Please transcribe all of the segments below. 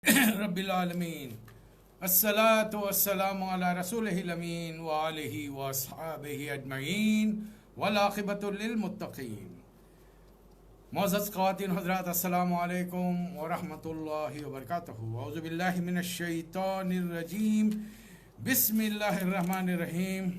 رب العالمین الصلاۃ والسلام علی رسولہ الامین وآلہ واصحابہ اجمعین والعاقبۃ للمتقین۔ معزز خواتین حضرات، السلام علیکم ورحمۃ اللہ وبرکاتہ۔ اعوذ باللہ من الشیطان الرجیم، بسم اللہ الرحمن الرحیم۔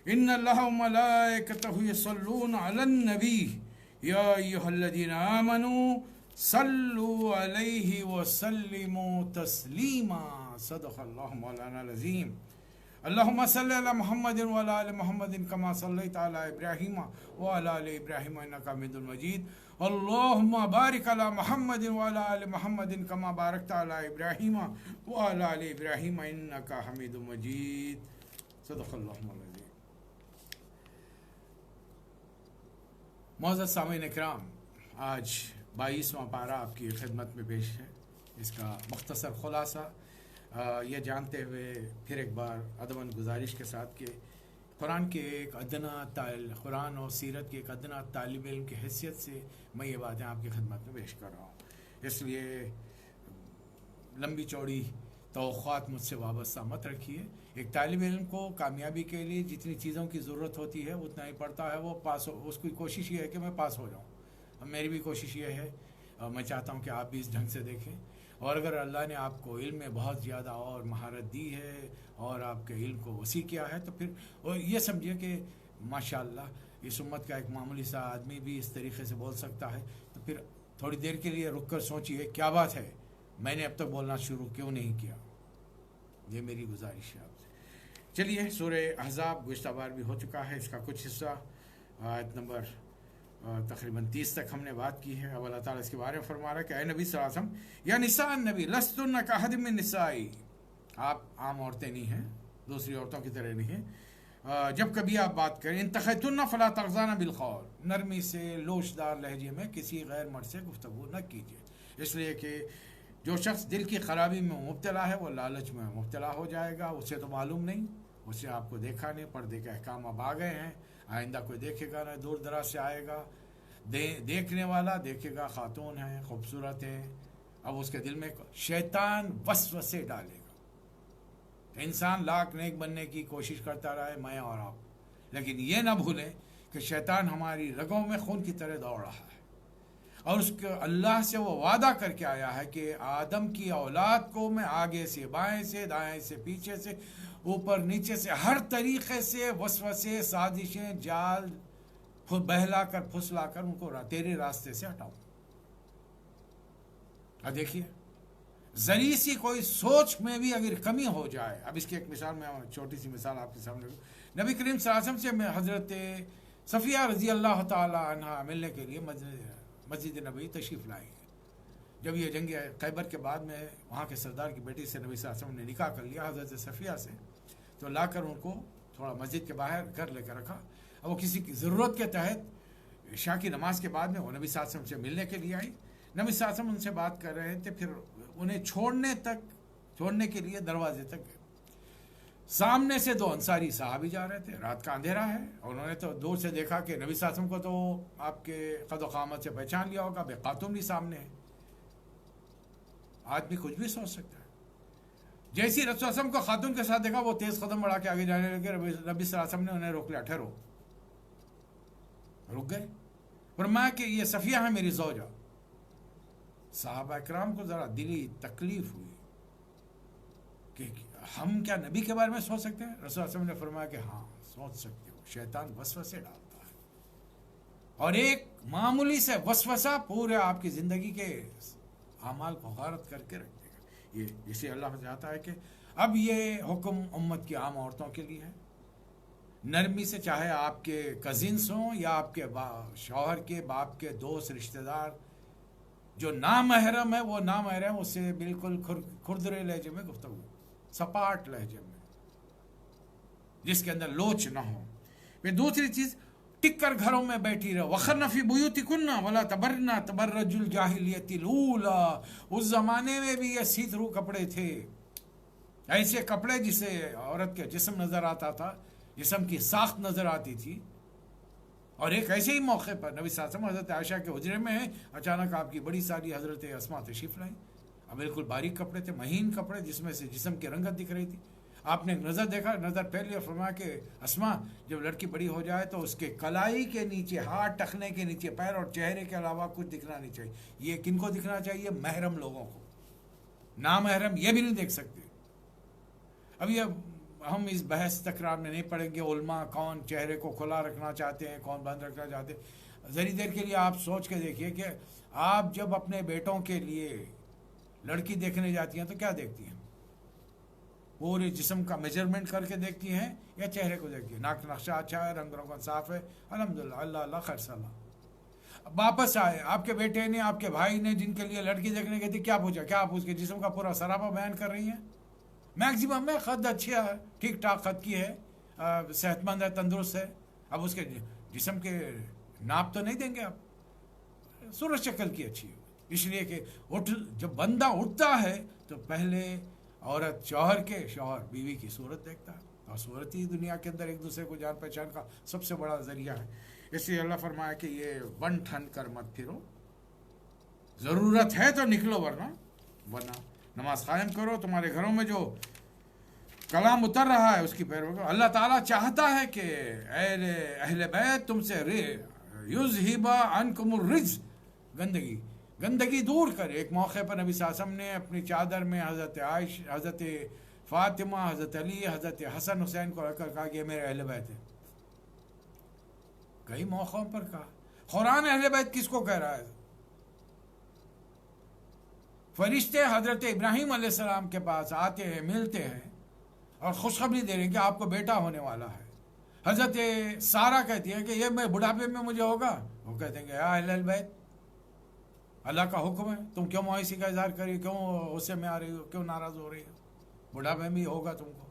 ان اللہ وملائکتہ یصلون علی النبی یا ایھا الذین آمنوا صلوا علیہ وسلموا تسلیما۔ صدق اللہ مولانا العظیم۔ اللہم صلی علی محمد وعلی آل محمد کما صلیت علی ابراہیم وعلی آل ابراہیم انک حمید مجید۔ اللہم بارک علی محمد وعلی آل محمد کما بارکت علی ابراہیم وعلی آل ابراہیم انک حمید مجید۔ صدق اللہ العظیم۔ معزز سامعین اکرام، آج 22واں پارہ آپ کی خدمت میں پیش ہے۔ اس کا مختصر خلاصہ یہ جانتے ہوئے پھر ایک بار ادباً گزارش کے ساتھ کہ قرآن کے ایک قرآن اور سیرت کے ایک ادنا طالب علم کی حیثیت سے میں یہ باتیں آپ کی خدمت میں پیش کر رہا ہوں، اس لیے لمبی چوڑی توقعات مجھ سے وابستہ مت رکھیے۔ ایک طالب علم کو کامیابی کے لیے جتنی چیزوں کی ضرورت ہوتی ہے اتنا ہی پڑھتا ہے، وہ پاس ہو، اس کی کوشش یہ ہے کہ میں پاس ہو جاؤں۔ میری بھی کوشش یہ ہے، اور میں چاہتا ہوں کہ آپ بھی اس ڈھنگ سے دیکھیں۔ اور اگر اللہ نے آپ کو علم میں بہت زیادہ اور مہارت دی ہے اور آپ کے علم کو وسیع کیا ہے تو پھر یہ سمجھیے کہ ماشاءاللہ اس امت کا ایک معمولی سا آدمی بھی اس طریقے سے بول سکتا ہے، تو پھر تھوڑی دیر کے لیے رک کر سوچیے کیا بات ہے، میں نے اب تک بولنا شروع کیوں نہیں کیا۔ یہ میری گزارش ہے آپ سے۔ چلیے، سورہ احزاب گزشتہ بار بھی ہو چکا ہے، اس کا کچھ حصہ آیت نمبر تقریباً 30 تک ہم نے بات کی ہے۔ اب اللہ تعالیٰ اس کے بارے میں فرما رہا ہے کہ اے نبی صلی اللہ علیہ وسلم یا نساء النبی لستن کاحد من نسائی، آپ عام عورتیں نہیں ہیں، دوسری عورتوں کی طرح نہیں ہیں۔ جب کبھی آپ بات کریں انتخیتن فلا تغضان بالقول، نرمی سے لوچدار لہجے میں کسی غیر مرد سے گفتگو نہ کیجیے، اس لیے کہ جو شخص دل کی خرابی میں مبتلا ہے وہ لالچ میں مبتلا ہو جائے گا۔ اسے تو معلوم نہیں، اسے آپ کو دیکھا نہیں، پردے کے احکام اب آ گئے ہیں، آئندہ کوئی دیکھے گا نہ، دور دراز سے آئے گا، دیکھنے والا دیکھے گا خاتون ہیں، خوبصورت ہیں، اب اس کے دل میں شیطان وسوسے ڈالے گا۔ انسان لاکھ نیک بننے کی کوشش کرتا رہے، میں اور آپ، لیکن یہ نہ بھولیں کہ شیطان ہماری رگوں میں خون کی طرح دوڑ رہا ہے، اور اس کے اللہ سے وہ وعدہ کر کے آیا ہے کہ آدم کی اولاد کو میں آگے سے بائیں سے دائیں سے پیچھے سے اوپر نیچے سے ہر طریقے سے وسوسے سازشیں جال بہلا کر پھسلا کر ان کو تیرے راستے سے ہٹاؤں۔ اب دیکھیے، ذری سی کوئی سوچ میں بھی اگر کمی ہو جائے، اب اس کی ایک مثال، میں چھوٹی سی مثال آپ کے سامنے نبی کریم صلی اللہ علیہ وسلم سے میں حضرت صفیہ رضی اللہ تعالی عنہ ملنے کے لیے مسجد نبوی تشریف لائی۔ جب یہ جنگ خیبر کے بعد میں وہاں کے سردار کی بیٹی سے نبی صلی اللہ علیہ وسلم نے نکاح کر لیا حضرت صفیہ سے، تو لا کر ان کو تھوڑا مسجد کے باہر گھر لے کر رکھا، اور وہ کسی کی ضرورت کے تحت عشاء کی نماز کے بعد میں وہ نبی صلی اللہ علیہ وسلم سے ملنے کے لیے آئی۔ نبی صلی اللہ علیہ وسلم ان سے بات کر رہے تھے، پھر انہیں چھوڑنے کے لیے دروازے تک گئے۔ سامنے سے دو انصاری صحابی جا رہے تھے، رات کا اندھیرا ہے، اور انہوں نے تو دور سے دیکھا کہ نبی صلی اللہ علیہ وسلم کو تو آپ کے قد و قامت سے پہچان لیا ہوگا، بے خاتون بھی سامنے ہے، آدمی کچھ بھی سوچ سکتا ہے۔ جیسی رسول صلی اللہ علیہ وسلم کو خاتون کے ساتھ دیکھا، وہ تیز قدم بڑھا کے آگے جانے لگے، نبی صلی اللہ علیہ وسلم نے انہیں روک لیا، ٹھہرو، رک گئے، فرمایا کہ یہ صفیہ ہے میری زوجہ۔ صحابہ اکرام کو ذرا دلی تکلیف ہوئی کہ ہم کیا نبی کے بارے میں سوچ سکتے ہیں؟ رسول صلی اللہ علیہ وسلم نے فرمایا کہ ہاں سوچ سکتے ہو، شیطان وسوسے ڈالتا ہے، اور ایک معمولی سے وسوسہ پورے آپ کی زندگی کے اعمال کو غارت کر کے رکھ دے گا۔ یہ اسے اللہ چاہتا ہے کہ اب یہ حکم امت کی عام عورتوں کے لیے ہے، نرمی سے، چاہے آپ کے کزنس ہوں یا آپ کے شوہر کے باپ کے دوست رشتہ دار، جو نامحرم ہے وہ نامحرم، اس سے بالکل کھردرے لہجے میں گفتگو، سپاٹ لہجے میں، جس کے اندر لوچ نہ ہو۔ پھر دوسری چیز، ٹک کر گھروں میں بیٹھی رہو، وَقَرْنَ فِي بُيُوتِكُنَّ وَلَا تَبَرْجْنَ تَبَرَّجُ الْجَاهِلِيَّةِ الْأُولَىٰ۔ اس زمانے میں بھی یہ سی تھرو کپڑے تھے، ایسے کپڑے جسے عورت کے جسم نظر آتا تھا، جسم کی ساخت نظر آتی تھی، اور ایک ایسے ہی موقع پر نبی صلی اللہ علیہ وسلم حضرت عائشہ کے حجرے میں ہیں، اچانک آپ کی بڑی ساری حضرت اسماء تشریف لائیں، بالکل باریک کپڑے تھے، مہین کپڑے جس میں سے جسم کی رنگت دکھ رہی تھی. آپ نے نظر دیکھا، نظر پھیلی اور فرمایا کہ اسما جب لڑکی بڑی ہو جائے تو اس کے کلائی کے نیچے، ہاتھ ٹخنے کے نیچے، پیر اور چہرے کے علاوہ کچھ دکھنا نہیں چاہیے. یہ کن کو دکھنا چاہیے؟ محرم لوگوں کو. نامحرم یہ بھی نہیں دیکھ سکتے. ابھی ہم اس بحث تکرار میں نہیں پڑیں گے علماء کون چہرے کو کھلا رکھنا چاہتے ہیں، کون بند رکھنا چاہتے ہیں. ذری دیر کے لیے آپ سوچ کے دیکھیے کہ آپ جب اپنے بیٹوں کے لیے لڑکی دیکھنے جاتی ہیں تو کیا دیکھتی ہیں؟ پورے جسم کا میجرمنٹ کر کے دیکھتی ہیں یا چہرے کو دیکھتی ہیں؟ ناک نقشہ اچھا ہے، رنگ روگن صاف ہے، الحمدللہ، اللہ اللہ خیر سلام. واپس آئے آپ کے بیٹے نے، آپ کے بھائی نے جن کے لیے لڑکی دیکھنے گئی تھی، کیا پوچھا؟ کیا آپ اس کے جسم کا پورا سراپا بیان کر رہی ہیں؟ میکسیمم میں قد اچھا ہے، ٹھیک ٹھاک قد کی ہے، صحت مند ہے، تندرست ہے. اب اس کے جسم کے ناپ تو نہیں دیں گے آپ. صورت شکل کی اچھی ہے، اس لیے کہ جب بندہ اٹھتا ہے تو پہلے عورت شوہر بیوی کی صورت دیکھتا ہے، اور صورت ہی دنیا کے اندر ایک دوسرے کو جان پہچان کا سب سے بڑا ذریعہ ہے. اس لیے اللہ فرمایا کہ یہ بن ٹھن کر مت پھرو، ضرورت ہے تو نکلو، ورنہ نماز قائم کرو. تمہارے گھروں میں جو کلام اتر رہا ہے اس کی پیروی کرو. اللہ تعالیٰ چاہتا ہے کہ اہل بیت تم سے یذہب عنکم الرجس، گندگی دور کرے. ایک موقع پر نبی صلی اللہ علیہ وسلم نے اپنی چادر میں حضرت عائشہ، حضرت فاطمہ، حضرت علی، حضرت حسن حسین کو رکھ کر کہا کہ یہ میرے اہل بیت ہیں. کئی موقعوں پر کہا. قرآن اہل بیت کس کو کہہ رہا ہے؟ فرشتے حضرت ابراہیم علیہ السلام کے پاس آتے ہیں، ملتے ہیں اور خوشخبری دے رہے ہیں کہ آپ کو بیٹا ہونے والا ہے. حضرت سارہ کہتی ہے کہ یہ میں بڑھاپے میں مجھے ہوگا. وہ کہتے ہیں کہ یا اہل البیت، اللہ کا حکم ہے، تم کیوں مایوسی کا اظہار کری، کیوں غصے میں آ رہی ہو، کیوں ناراض ہو رہی ہو؟ بڑھاپے میں ہوگا تم کو.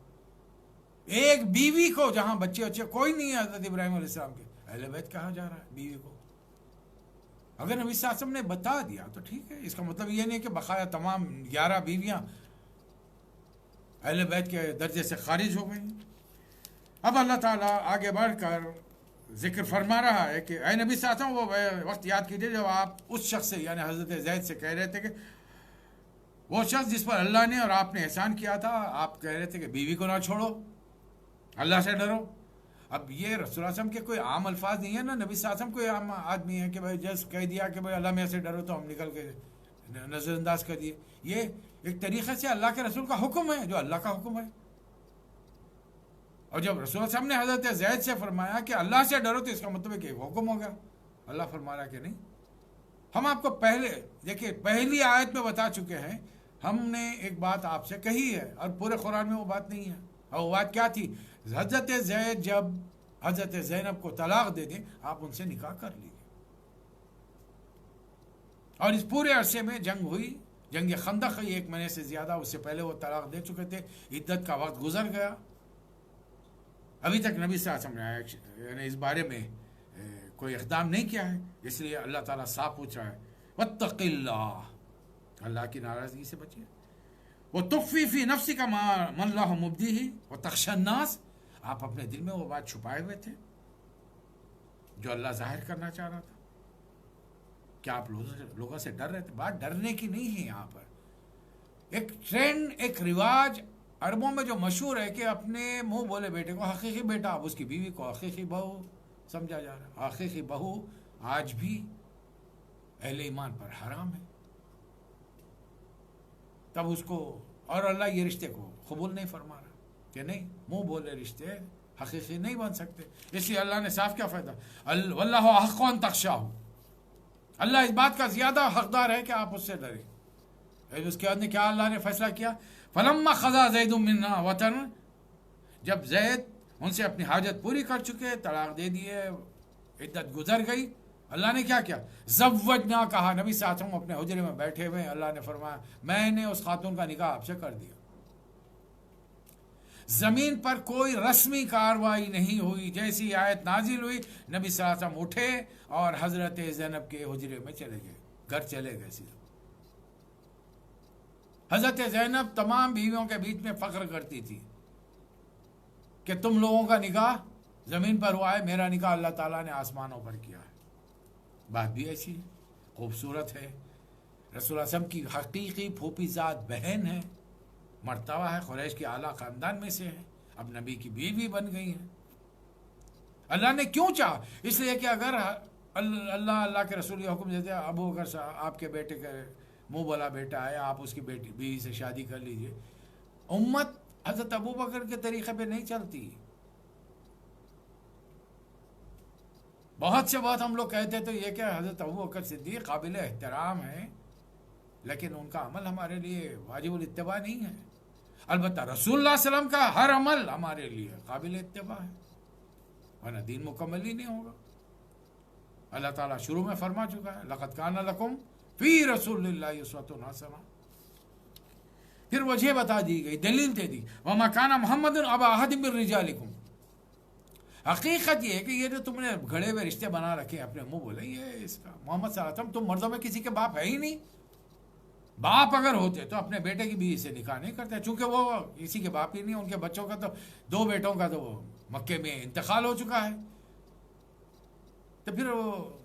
ایک بیوی کو جہاں بچے کوئی نہیں ہے حضرت ابراہیم علیہ السلام کے، اہل بیت کہا جا رہا ہے بیوی کو. اگر نبی صلی اللہ علیہ وسلم نے بتا دیا تو ٹھیک ہے، اس کا مطلب یہ نہیں کہ بقایا تمام 11 بیویاں اہل بیت کے درجے سے خارج ہو گئیں. اب اللہ تعالیٰ آگے بڑھ کر ذکر فرما رہا ہے کہ اے نبی صلی اللہ علیہ وسلم، وہ وقت یاد کیجئے جب آپ اس شخص سے یعنی حضرت زید سے کہہ رہے تھے کہ وہ شخص جس پر اللہ نے اور آپ نے احسان کیا تھا، آپ کہہ رہے تھے کہ بیوی کو نہ چھوڑو، اللہ سے ڈرو. اب یہ رسول اللہ صلی اللہ علیہ وسلم کے کوئی عام الفاظ نہیں ہے نا، نبی صلی اللہ علیہ وسلم کوئی عام آدمی ہے کہ بھائی جس کہہ دیا کہ بھائی اللہ میں سے ڈرو تو ہم نکل کے نظر انداز کر دیے. یہ ایک طریقے سے اللہ کے رسول کا حکم ہے جو اللہ کا حکم ہے. اور جب رسول اللہ صلی اللہ علیہ وسلم نے حضرت زید سے فرمایا کہ اللہ سے ڈرو تو اس کا مطلب ہے کہ حکم ہو گیا. اللہ فرما رہا کہ نہیں. ہم آپ کو پہلے دیکھیے پہلی آیت میں بتا چکے ہیں، ہم نے ایک بات آپ سے کہی ہے اور پورے قرآن میں وہ بات نہیں ہے. اور وہ بات کیا تھی؟ حضرت زید جب حضرت زینب کو طلاق دے دیں آپ ان سے نکاح کر لیجیے. اور اس پورے عرصے میں جنگ ہوئی، جنگ خندق ہوئی 1 مہینے سے زیادہ، اس سے پہلے وہ طلاق دے چکے تھے، عدت کا وقت گزر گیا، ابھی تک نبی صلی اللہ علیہ وسلم نے یعنی اس بارے میں کوئی اقدام نہیں کیا ہے. اس لیے اللہ تعالیٰ صاف پوچھ رہا ہے واتق اللہ، اللہ کی ناراضگی سے بچیے. وتخفی فی نفسک ما اللہ مبدیہ وتخشی الناس، آپ اپنے دل میں وہ بات چھپائے ہوئے تھے جو اللہ ظاہر کرنا چاہ رہا تھا. کیا آپ لوگوں سے ڈر رہے تھے؟ بات ڈرنے کی نہیں ہے. یہاں پر ایک ٹرینڈ، ایک رواج عربوں میں جو مشہور ہے کہ اپنے منہ بولے بیٹے کو حقیقی بیٹا، اب اس کی بیوی کو حقیقی بہو سمجھا جا رہا ہے. حقیقی بہو آج بھی اہل ایمان پر حرام ہے. تب اس کو اور اللہ یہ رشتے کو قبول نہیں فرما رہا کہ نہیں، منہ بولے رشتے حقیقی نہیں بن سکتے. اس لیے اللہ نے صاف کیا فائدہ، واللہ احق ان تخشاہ، اللہ اس بات کا زیادہ حقدار ہے کہ آپ اس سے ڈریں. اس کے بعد نے کیا اللہ نے فیصلہ کیا؟ فلما قضا زید منا وطن، جب زید ان سے اپنی حاجت پوری کر چکے، طلاق دے دیے، عدت گزر گئی، اللہ نے کیا کیا؟ زوجنا، کہا نبی صلی اللہ علیہ وسلم اپنے حجرے میں بیٹھے ہوئے، اللہ نے فرمایا میں نے اس خاتون کا نکاح آپ سے کر دیا. زمین پر کوئی رسمی کاروائی نہیں ہوئی. جیسی آیت نازل ہوئی نبی صلی اللہ علیہ وسلم اٹھے اور حضرت زینب کے حجرے میں چلے گئے، گھر چلے گئے سیدھا. حضرت زینب تمام بیویوں کے بیچ میں فخر کرتی تھی کہ تم لوگوں کا نکاح زمین پر ہوا ہے، میرا نکاح اللہ تعالیٰ نے آسمانوں پر کیا ہے. بات بھی ایسی ہے، خوبصورت ہے. رسول اللہ صلی اللہ علیہ وسلم کی حقیقی پھوپھی ذات بہن ہے، مرتبہ ہے، قریش کے اعلیٰ خاندان میں سے ہے، اب نبی کی بیوی بن گئی ہیں۔ اللہ نے کیوں چاہا؟ اس لیے کہ اگر اللہ کے رسول یہ حکم دیتے ابو بکر صاحب آپ کے بیٹے کا منہ بولا بیٹا ہے، آپ اس کی بیوی سے شادی کر لیجئے، امت حضرت ابو بکر کے طریقے پہ نہیں چلتی۔ بہت سے بات ہم لوگ کہتے تو یہ کہ حضرت ابو بکر صدیق قابل احترام ہے، لیکن ان کا عمل ہمارے لیے واجب الاتباع نہیں ہے۔ البتہ رسول اللہ صلی اللہ علیہ وسلم کا ہر عمل ہمارے لیے قابل اتباع ہے، ورنہ دین مکمل ہی نہیں ہوگا۔ اللہ تعالیٰ شروع میں فرما چکا ہے لَقَدْ كَانَ لَكُمْ فِي رَسُولِ اللَّهِ أُسْوَةٌ حَسَنَةٌ۔ پھر وجہ بتا دی گئی، دلیل دے دی، وَمَا كَانَ مُحَمَّدٌ أَبَا أَحَدٍ مِّن رِجَالِكُمْ۔ حقیقت یہ ہے کہ یہ جو تم نے گھڑے ہوئے رشتے بنا رکھے اپنے منہ بولے، یہ اس کا محمد صلی اللہ علیہ وسلم تم مردوں میں کسی کے باپ ہے ہی نہیں۔ باپ اگر ہوتے تو اپنے بیٹے کی بیوی سے نکاح نہیں کرتے، چونکہ وہ کسی کے باپ ہی نہیں، ان کے بچوں کا تو 2 بیٹوں کا تو مکے میں انتقال ہو چکا ہے، تو پھر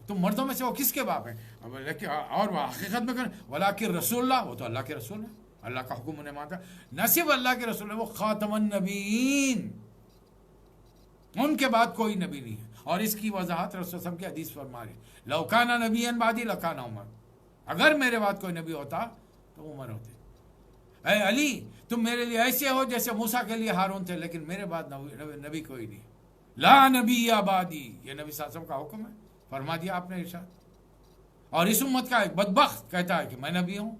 تم مردوں میں سے وہ کس کے باپ ہیں؟ اور وہ حقیقت میں کریں ولیکن رسول اللہ، وہ تو اللہ کے رسول ہیں، اللہ کا حکم انہیں مانتا، نہ صرف اللہ کے رسول ہے، وہ خاتم النبیین، ان کے بعد کوئی نبی نہیں ہے۔ اور اس کی وضاحت رسول صلی اللہ علیہ وسلم کی حدیث فرما رہے لو کان نبیا بعدی لکان عمر، اگر میرے بعد کوئی نبی ہوتا تو عمر ہوتے۔ اے علی تم میرے لیے ایسے ہو جیسے موسیٰ کے لیے ہارون تھے، لیکن میرے بعد نبی کوئی نہیں، لا نبی آبادی، یہ نبی صلی اللہ علیہ وسلم کا حکم ہے، فرما دیا آپ نے ارشاد۔ اور اس امت کا ایک بدبخت کہتا ہے کہ میں نبی ہوں۔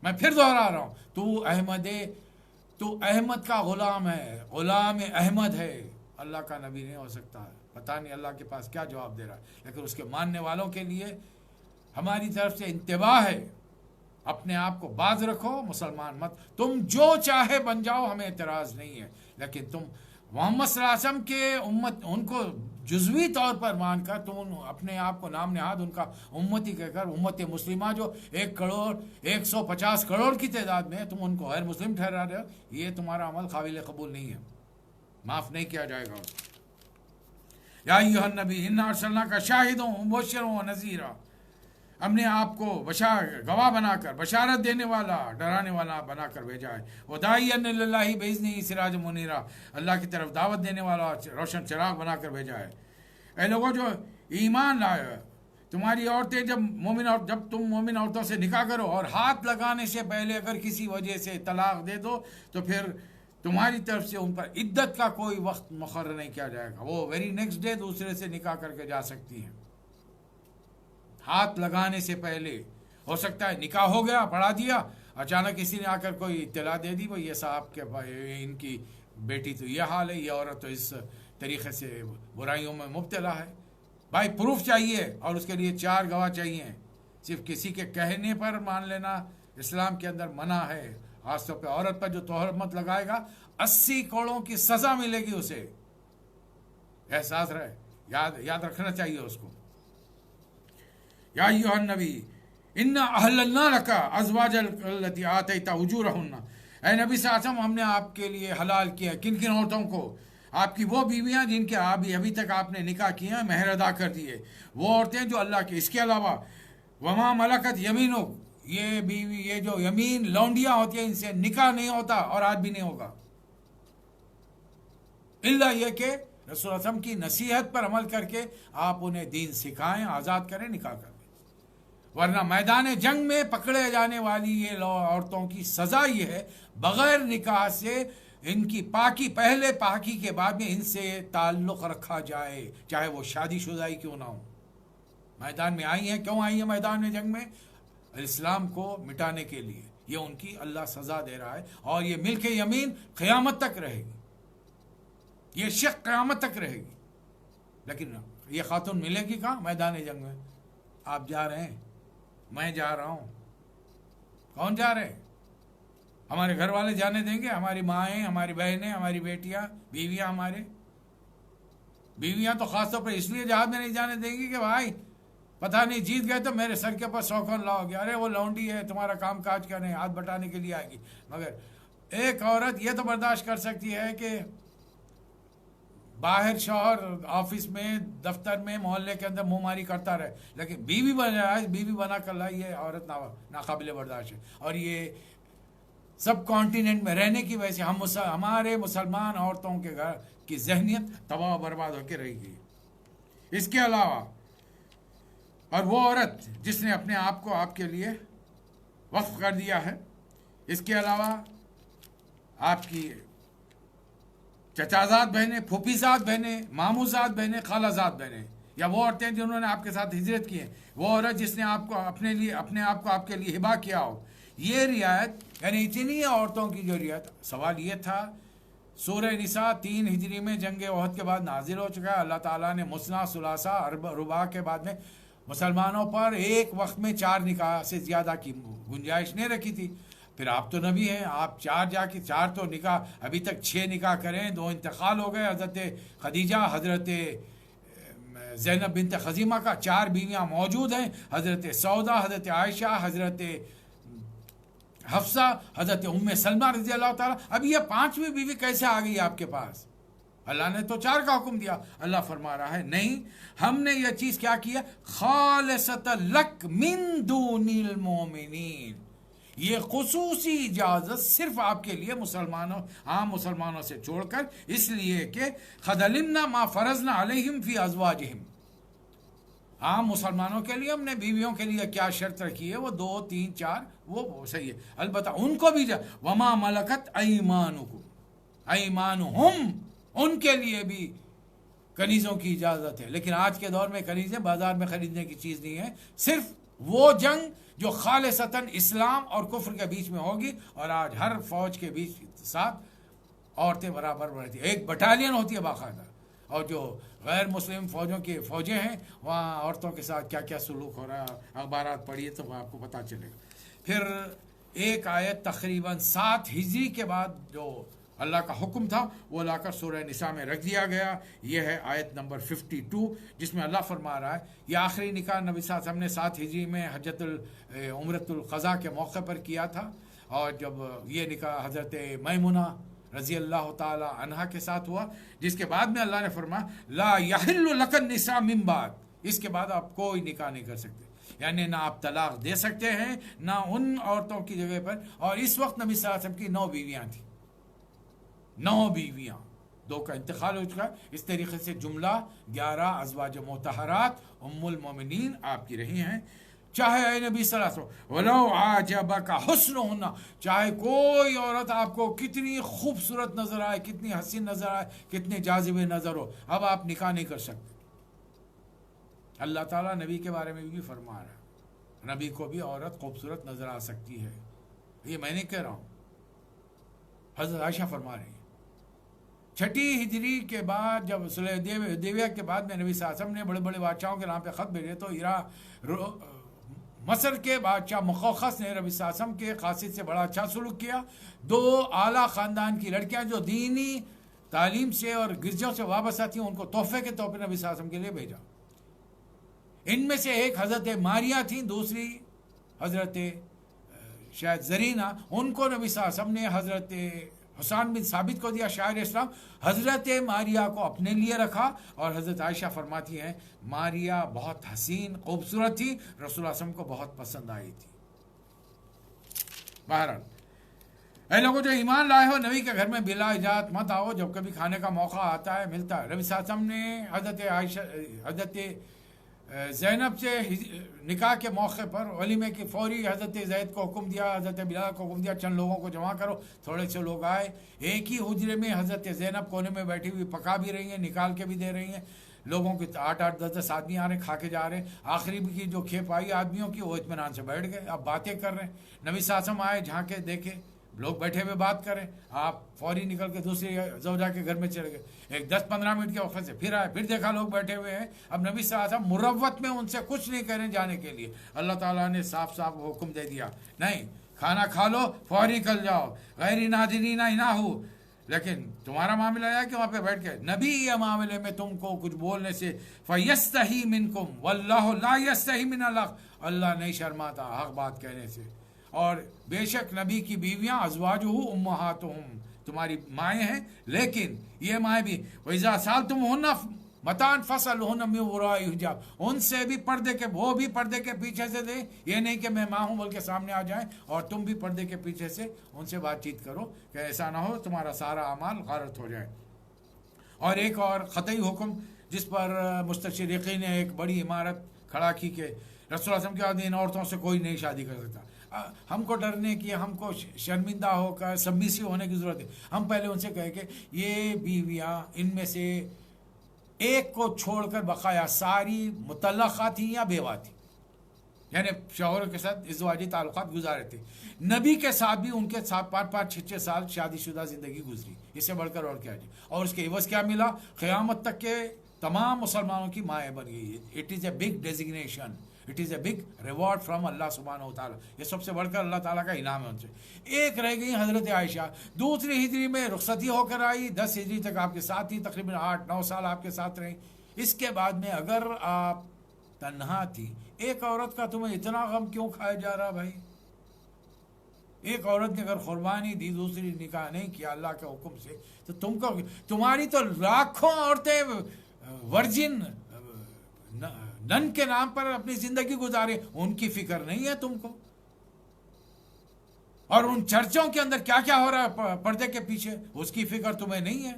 میں پھر دوہرا رہا ہوں، تو احمد کا غلام ہے، غلام احمد ہے، اللہ کا نبی نہیں ہو سکتا ہے۔ پتہ نہیں اللہ کے پاس کیا جواب دے رہا ہے، لیکن اس کے ماننے والوں کے لیے ہماری طرف سے انتباہ ہے، اپنے آپ کو باز رکھو، مسلمان مت، تم جو چاہے بن جاؤ، ہمیں اعتراض نہیں ہے، لیکن تم محمد صلی اللہ علیہ وسلم کے امت ان کو جزوی طور پر مان کر تم اپنے آپ کو نام نہاد ان کا امتی کہہ کر، امت مسلمہ جو 150 کروڑ کی تعداد میں ہے، تم ان کو غیر مسلم ٹھہرا رہے ہو، یہ تمہارا عمل قابل قبول نہیں ہے، معاف نہیں کیا جائے گا۔ یا ایھا النبی انا ارسلناک شاہدا ومبشرا ونذیرا، ہم نے آپ کو گواہ بنا کر، بشارت دینے والا، ڈرانے والا بنا کر بھیجا ہے، وداعیا الی اللہ باذنہ سراجا منیرا، اللہ کی طرف دعوت دینے والا روشن چراغ بنا کر بھیجا ہے۔ اے لوگوں جو ایمان لائے، تمہاری عورتیں جب تم مومن عورتوں سے نکاح کرو اور ہاتھ لگانے سے پہلے اگر کسی وجہ سے طلاق دے دو تو پھر تمہاری طرف سے ان پر عدت کا کوئی وقت مقرر نہیں کیا جائے گا، وہ ویری نیکسٹ ڈے دوسرے سے نکاح کر کے جا سکتی ہیں، ہاتھ لگانے سے پہلے۔ ہو سکتا ہے نکاح ہو گیا، پڑھا دیا، اچانک کسی نے آ کر کوئی اطلاع دے دی، یہ صاحب کے ان کی بیٹی تو یہ حال ہے، یہ عورت تو اس طریقے سے برائیوں میں مبتلا ہے، بھائی پروف چاہیے، اور اس کے لیے 4 گواہ چاہیے۔ صرف کسی کے کہنے پر مان لینا اسلام کے اندر منع ہے، خاص طور پہ عورت پر جو تہمت لگائے گا 80 کروڑوں کی سزا ملے گی اسے، احساس رہے، یاد رکھنا چاہیے اس کو۔ یا ایھا النبی انا احللنا لک ازواج التی آتیت اجورہن، اے نبی صلی اللہ علیہ وسلم ہم نے آپ کے لیے حلال کیا کن کن عورتوں کو؟ آپ کی وہ بیویاں جن کے ابھی تک آپ نے نکاح کیا، مہر ادا کر دیے، وہ عورتیں جو اللہ کے، اس کے علاوہ وما ملکت یمینک، یہ بیوی، یہ جو یمین لونڈیاں ہوتی ہیں، ان سے نکاح نہیں ہوتا اور آج بھی نہیں ہوگا، الا یہ کہ رسول اللہ صلی اللہ علیہ وسلم کی نصیحت پر عمل کر کے آپ انہیں دین سکھائیں، آزاد کریں، نکاح کریں، ورنہ میدان جنگ میں پکڑے جانے والی یہ عورتوں کی سزا یہ ہے بغیر نکاح سے ان کی پاکی، پہلے پاکی کے بعد میں ان سے تعلق رکھا جائے، چاہے وہ شادی شدہ ہی کیوں نہ ہو۔ میدان میں آئی ہیں، کیوں آئی ہیں میدان میں جنگ میں؟ اسلام کو مٹانے کے لیے، یہ ان کی اللہ سزا دے رہا ہے، اور یہ ملک یمین قیامت تک رہے گی، یہ شک قیامت تک رہے گی۔ لیکن یہ خاتون ملے گی کہاں؟ میدان جنگ میں۔ آپ جا رہے ہیں، میں جا رہا ہوں، کون جا رہے ہیں؟ ہمارے گھر والے جانے دیں گے؟ ہماری مائیں، ہماری بہنیں، ہماری بیٹیاں، بیویاں، ہمارے بیویاں تو خاص طور پر اس لیے جہاد میں نہیں جانے دیں گی کہ بھائی پتہ نہیں جیت گئے تو میرے سر کے اوپر 100 کون لاؤ گے، ارے وہ لونڈی ہے، تمہارا کام کاج کرنے، ہاتھ بٹانے کے لیے آئے گی۔ مگر ایک عورت یہ تو برداشت کر سکتی ہے کہ باہر شوہر آفس میں، دفتر میں، محلے کے اندر منہ ماری کرتا رہے، لیکن بیوی بنا کر لائے، یہ عورت ناقابل برداشت ہے. اور یہ سب کانٹیننٹ میں رہنے کی وجہ سے ہمارے مسلمان عورتوں کے گھر کی ذہنیت تباہ و برباد ہو کے رہی گئی. اس کے علاوہ، اور وہ عورت جس نے اپنے آپ کو آپ کے لیے وقف کر دیا ہے، اس کے علاوہ آپ کی چچازاد بہنیں، پھوپھیزاد بہنیں، ماموزاد بہنیں، خالازاد بہنیں، یا وہ عورتیں جنہوں نے آپ کے ساتھ ہجرت کی ہے، وہ عورت جس نے آپ کو اپنے آپ کو آپ کے لیے ہبا کیا ہو، یہ رعایت، یعنی اتنی عورتوں کی جو رعایت. سوال یہ تھا، سورہ نساء 3 ہجری میں جنگ احد کے بعد نازل ہو چکا ہے. اللہ تعالیٰ نے مثنا، ثلاثہ، رباع کے بعد میں مسلمانوں پر ایک وقت میں 4 نکاح سے زیادہ کی گنجائش نہیں رکھی تھی. پھر آپ تو نبی ہیں، آپ 4 تو نکاح، ابھی تک 6 نکاح کریں، 2 انتقال ہو گئے. حضرت خدیجہ، حضرت زینب بنت خزیمہ کا 4 بیویاں موجود ہیں، حضرت سودا، حضرت عائشہ، حضرت حفصہ، حضرت ام سلمہ رضی اللہ تعالیٰ. اب یہ 5ویں بیوی کیسے آ گئی آپ کے پاس؟ اللہ نے تو 4 کا حکم دیا. اللہ فرما رہا ہے نہیں، ہم نے یہ چیز کیا کیا، خالصۃ لک من دون المؤمنین، یہ خصوصی اجازت صرف آپ کے لیے عام مسلمانوں سے چھوڑ کر، اس لیے کہ قد علمنا ما فرضنا علیہم فی ازواجہم. عام مسلمانوں کے لیے ہم نے بیویوں کے لیے کیا شرط رکھی ہے، وہ 2 3 4 وہ صحیح ہے. البتہ ان کو بھی وما ملکت ایمانہم، ان کے لیے بھی کنیزوں کی اجازت ہے. لیکن آج کے دور میں کنیزیں بازار میں خریدنے کی چیز نہیں ہے. صرف وہ جنگ جو خالصتاً اسلام اور کفر کے بیچ میں ہوگی، اور آج ہر فوج کے بیچ ساتھ عورتیں برابر رہتی ہیں. ایک بٹالین ہوتی ہے باقاعدہ، اور جو غیر مسلم فوجوں کی فوجیں ہیں، وہاں عورتوں کے ساتھ کیا کیا سلوک ہو رہا ہے، اخبارات پڑھیے تو وہ آپ کو پتہ چلے گا. پھر ایک آیت تقریباً 7 ہجری کے بعد جو اللہ کا حکم تھا، وہ لا کر سورہ نساء میں رکھ دیا گیا. یہ ہے آیت نمبر 52، جس میں اللہ فرما رہا ہے، یہ آخری نکاح نبی صلی اللہ علیہ وسلم نے 7 ہجری میں حجۃ عمرۃ القضاء کے موقع پر کیا تھا. اور جب یہ نکاح حضرت میمونہ رضی اللہ تعالی عنہا کے ساتھ ہوا، جس کے بعد میں اللہ نے فرمایا لا یحل لک النساء من بعد، اس کے بعد آپ کوئی نکاح نہیں کر سکتے. یعنی نہ آپ طلاق دے سکتے ہیں، نہ ان عورتوں کی جگہ پر. اور اس وقت نبی صلی اللہ علیہ وسلم کی 9 بیویاں تھیں، 9 بیویاں، 2 کا انتقال ہو چکا. اس طریقے سے جملہ 11 ازواج مطہرات ام المومنین آپ کی رہی ہیں. چاہے اے نبی صلی اللہ علیہ وسلم ولو عجبک حسنہن، چاہے کوئی عورت آپ کو کتنی خوبصورت نظر آئے، کتنی حسین نظر آئے، کتنے جاذب نظر ہو، اب آپ نکاح نہیں کر سکتے. اللہ تعالیٰ نبی کے بارے میں بھی فرما رہا ہے، نبی کو بھی عورت خوبصورت نظر آ سکتی ہے. یہ میں نہیں کہہ رہا ہوں، حضرت عائشہ فرما رہی ہیں. 6 ہجری کے بعد جب صلح حدیبیہ کے بعد میں نبی صلی اللہ علیہ وسلم نے بڑے بڑے بادشاہوں کے نام پہ خط بھیجے، تو مصر کے بادشاہ مقوقس نے نبی صلی اللہ علیہ وسلم کے قاصد سے بڑا اچھا سلوک کیا. 2 اعلیٰ خاندان کی لڑکیاں جو دینی تعلیم سے اور گرجوں سے وابستہ تھیں، ان کو تحفے کے طور پر نبی صلی اللہ علیہ وسلم کے لیے بھیجا. ان میں سے ایک حضرت ماریہ تھیں، دوسری حضرت شاید زرینہ. ان کو نبی صلی اللہ علیہ وسلم نے حضرت حسان بن ثابت کو دیا، شاعر اسلام. حضرت ماریہ کو اپنے لیے رکھا. اور حضرت عائشہ فرماتی ہیں ماریہ بہت حسین خوبصورت تھی، رسول اللہ صلی اللہ علیہ وسلم کو بہت پسند آئی تھی. بہرحال اے لوگوں جو ایمان لائے ہو، نبی کے گھر میں بلا اجازت مت آؤ. جب کبھی کھانے کا موقع آتا ہے، ملتا ہے. نبی صلی اللہ علیہ وسلم نے حضرت زینب سے نکاح کے موقع پر ولیمے کی فوری حضرت زید کو حکم دیا، حضرت بلال کو حکم دیا چند لوگوں کو جمع کرو. تھوڑے سے لوگ آئے، ایک ہی حجرے میں حضرت زینب کونے میں بیٹھی ہوئی پکا بھی رہی ہیں، نکال کے بھی دے رہی ہیں. لوگوں کے 8 10 آدمی آ رہے ہیں، کھا کے جا رہے ہیں. آخری کی جو کھیپ آئی آدمیوں کی، وہ اطمینان سے بیٹھ گئے، اب باتیں کر رہے ہیں. نبی صلی اللہ علیہ وسلم آئے، جھانکے دیکھے لوگ بیٹھے ہوئے بات کریں، آپ فوری نکل کے دوسری زوجہ کے گھر میں چلے گئے. ایک 10-15 منٹ کے وقت سے پھر آئے، پھر دیکھا لوگ بیٹھے ہوئے ہیں. اب نبی صلی اللہ علیہ وسلم مروت میں ان سے کچھ نہیں کہہ رہے جانے کے لیے. اللہ تعالیٰ نے صاف صاف حکم دے دیا، نہیں کھانا کھا لو، فوری نکل جاؤ، غیر ناظرین انہو. لیکن تمہارا معاملہ ہے کہ وہاں پہ بیٹھ کے نبی یہ معاملے میں تم کو کچھ بولنے سے فَيَسْتَحِي مِنْكُمْ وَاللَّهُ لَا يَسْتَحِي مِنَ الْحَقِّ، اللہ نہیں شرماتا حق بات کہنے سے. اور بے شک نبی کی بیویاں ازواجہ امہاتہم، تمہاری مائیں ہیں، لیکن یہ مائیں بھی وَإِذَا سَأَلْتُمُوهُنَّ مَتَاعًا فَاسْأَلُوهُنَّ مِنْ وَرَاءِ حِجَابٍ، ان سے بھی پردے کے، وہ بھی پردے کے پیچھے سے دیں. یہ نہیں کہ میں ماں ہوں بول کے سامنے آ جائیں، اور تم بھی پردے کے پیچھے سے ان سے بات چیت کرو کہ ایسا نہ ہو تمہارا سارا اعمال غلط ہو جائے. اور ایک اور قطعی حکم جس پر مستشرقین نے ایک بڑی عمارت کھڑا کی کہ رسول اللہ صلی اللہ علیہ وسلم کے بعد ان عورتوں سے کوئی نہیں شادی کر سکتا. ہم کو ڈرنے کی، ہم کو شرمندہ ہو کر سبمیسیو ہونے کی ضرورت ہے. ہم پہلے ان سے کہیں کہ یہ بیویاں ان میں سے ایک کو چھوڑ کر بقایا ساری مطلقہ تھیں یا بیوہ تھیں، یعنی شوہر کے ساتھ ازدواجی تعلقات گزارے تھے. نبی کے ساتھ بھی ان کے ساتھ 5-5 6 سال شادی شدہ زندگی گزری. اس سے بڑھ کر اور کیا جی؟ اور اس کے عوض کیا ملا؟ قیامت تک کے تمام مسلمانوں کی مائیں بن گئی ہے. It is a big designation, it is a big reward from اللہ سبحانہ و تعالیٰ. یہ سب سے بڑھ کر اللہ تعالیٰ کا انعام ہے ان سے. ایک رہ گئی حضرت عائشہ، دوسری ہجری میں رخصتی ہو کر آئی، 10 ہجری تک آپ کے ساتھ ہی، تقریباً 8-9 سال آپ کے ساتھ رہیں. اس کے بعد میں اگر آپ تنہا تھی، ایک عورت کا تمہیں اتنا غم کیوں کھایا جا رہا بھائی؟ ایک عورت نے اگر قربانی دی، دوسری نکاح نہیں کیا اللہ کے حکم سے، تو تم کو، تمہاری تو لاکھوں عورتیں ورجن نن کے نام پر اپنی زندگی گزارے، ان کی فکر نہیں ہے تم کو. اور ان چرچوں کے اندر کیا کیا ہو رہا ہے پردے کے پیچھے، اس کی فکر تمہیں نہیں ہے.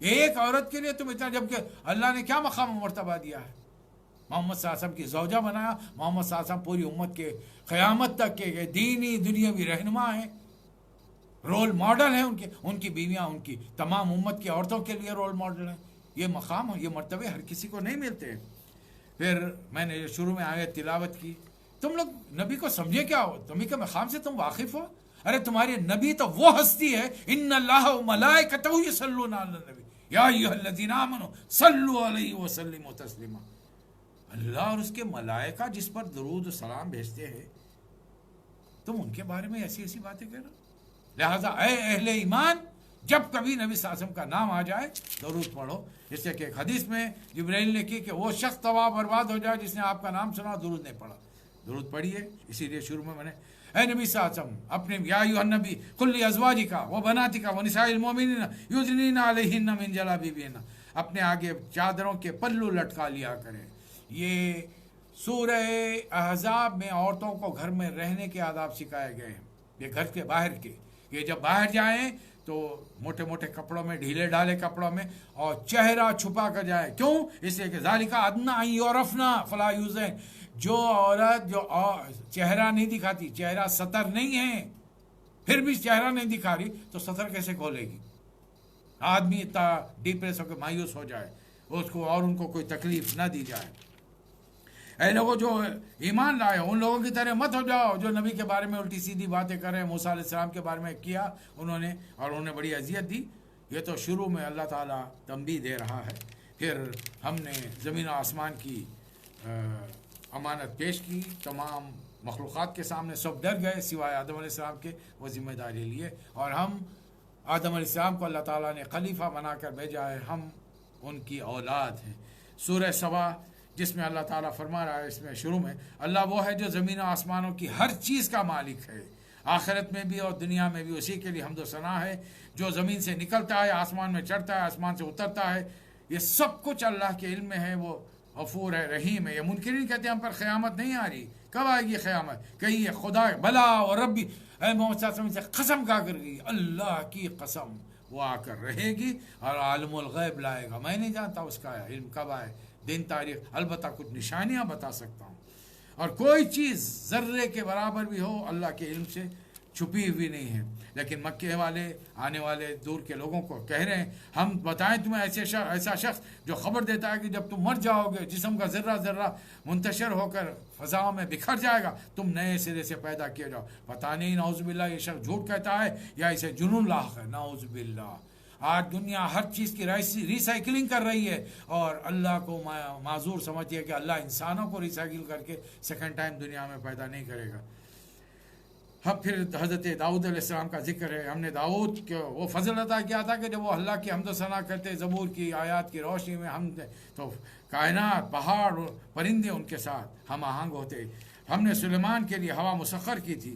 ایک عورت کے لیے تم اتنا، جبکہ اللہ نے کیا مقام و مرتبہ دیا ہے. محمد صلی اللہ علیہ وسلم کی زوجہ بنایا. محمد صلی اللہ علیہ وسلم پوری امت کے قیامت تک کے دینی دنیاوی رہنما ہیں، رول ماڈل ہیں. ان کی بیویاں ان کی تمام امت کی عورتوں کے لیے رول ماڈل ہیں. یہ مقام، یہ مرتبے ہر کسی کو نہیں ملتے. پھر میں نے شروع میں آیت تلاوت کی. تم لوگ نبی کو سمجھے کیا ہو؟ نبی کے مقام سے تم واقف ہو؟ ارے تمہارے نبی تو وہ ہستی ہے، ان اللہ و ملائکتہ یصلون علی النبی یا ایھا الذین آمنوا صلوا علیہ وسلموا تسلیما. اللہ اور اس کے ملائکہ جس پر درود و سلام بھیجتے ہیں، تم ان کے بارے میں ایسی ایسی باتیں کر رہے ہو. لہذا اے اہل ایمان، جب کبھی نبی صلی اللہ علیہ وسلم کا نام آ جائے درود پڑھو. اس سے کہ ایک حدیث میں جبرائیل نے کی کہ وہ شخص تباہ برباد ہو جائے جس نے آپ کا نام سنا درود نہیں پڑھا. درود پڑھیے. اسی لیے شروع میں نے اے نبی صلی اللہ علیہ وسلم اپنے یا ایھا النبی قل لازواجک و بناتک و نساء المؤمنین یدنین علیہن من جلابیبہن، اپنے آگے چادروں کے پلو لٹکا لیا کریں. یہ سورہ احزاب میں عورتوں کو گھر میں رہنے کے آداب سکھائے گئے ہیں. یہ گھر کے باہر کے، یہ جب باہر جائیں تو موٹے موٹے کپڑوں میں، ڈھیلے ڈھالے کپڑوں میں، اور چہرہ چھپا کر جائیں. کیوں؟ اس لیے کہ ذالک ادنی ان یعرفن فلا یؤذین. جو عورت جو چہرہ نہیں دکھاتی، چہرہ ستر نہیں ہے، پھر بھی چہرہ نہیں دکھا رہی تو ستر کیسے کھولے گی؟ آدمی اتنا ڈپریس ہو کے مایوس ہو جائے اس کو، اور ان کو کوئی تکلیف نہ دی جائے. اے لوگوں جو ایمان لائے ان لوگوں کی طرح مت ہو جاؤ جو نبی کے بارے میں الٹی سیدھی باتیں کر رہے ہیں. موسیٰ علیہ السلام کے بارے میں کیا انہوں نے، اور انہوں نے بڑی اذیت دی. یہ تو شروع میں اللہ تعالیٰ تنبیہ دے رہا ہے. پھر ہم نے زمین و آسمان کی امانت پیش کی، تمام مخلوقات کے سامنے سب ڈر گئے سوائے آدم علیہ السلام کے. وہ ذمہ داری لیے، اور ہم آدم علیہ السلام کو اللہ تعالیٰ نے خلیفہ بنا کر بھیجا ہے. ہم ان کی اولاد ہیں. سورہ سبا جس میں اللہ تعالیٰ فرما رہا ہے اس میں شروع میں، اللہ وہ ہے جو زمین و آسمانوں کی ہر چیز کا مالک ہے، آخرت میں بھی اور دنیا میں بھی اسی کے لیے حمد و ثنا ہے. جو زمین سے نکلتا ہے، آسمان میں چڑھتا ہے، آسمان سے اترتا ہے، یہ سب کچھ اللہ کے علم میں ہے. وہ غفور ہے، رحیم ہے. یہ منکرین کہتے ہیں ہم پر قیامت نہیں آ رہی، کب آئے گی قیامت؟ کہیے خدا بلا اور ربی، اے محمد صلی اللہ علیہ وسلم سے قسم کھا کر گئی، اللہ کی قسم وہ آ کر رہے گی اور عالم الغیب لائے گا. میں نہیں جانتا اس کا علم کب آئے، دن تاریخ، البتہ کچھ نشانیاں بتا سکتا ہوں. اور کوئی چیز ذرے کے برابر بھی ہو اللہ کے علم سے چھپی ہوئی نہیں ہے. لیکن مکے والے آنے والے دور کے لوگوں کو کہہ رہے ہیں ہم بتائیں تمہیں ایسا شخص جو خبر دیتا ہے کہ جب تم مر جاؤ گے جسم کا ذرہ ذرہ منتشر ہو کر فضاؤں میں بکھر جائے گا، تم نئے سرے سے پیدا کیے جاؤ. پتہ نہیں نعوذ باللہ یہ شخص جھوٹ کہتا ہے یا اسے جنون لاحق ہے. نعوذ باللہ. آج دنیا ہر چیز کی ریسائکلنگ کر رہی ہے اور اللہ کو معذور سمجھتی ہے کہ اللہ انسانوں کو ریسائکل کر کے سیکنڈ ٹائم دنیا میں پیدا نہیں کرے گا. اب پھر حضرت داؤد علیہ السلام کا ذکر ہے. ہم نے داؤد کو وہ فضل عطا کیا تھا کہ جب وہ اللہ کی حمد و ثنا کرتے زبور کی آیات کی روشنی میں، ہم تو کائنات، پہاڑ پرندے ان کے ساتھ ہم آہنگ ہوتے. ہم نے سلیمان کے لیے ہوا مسخر کی تھی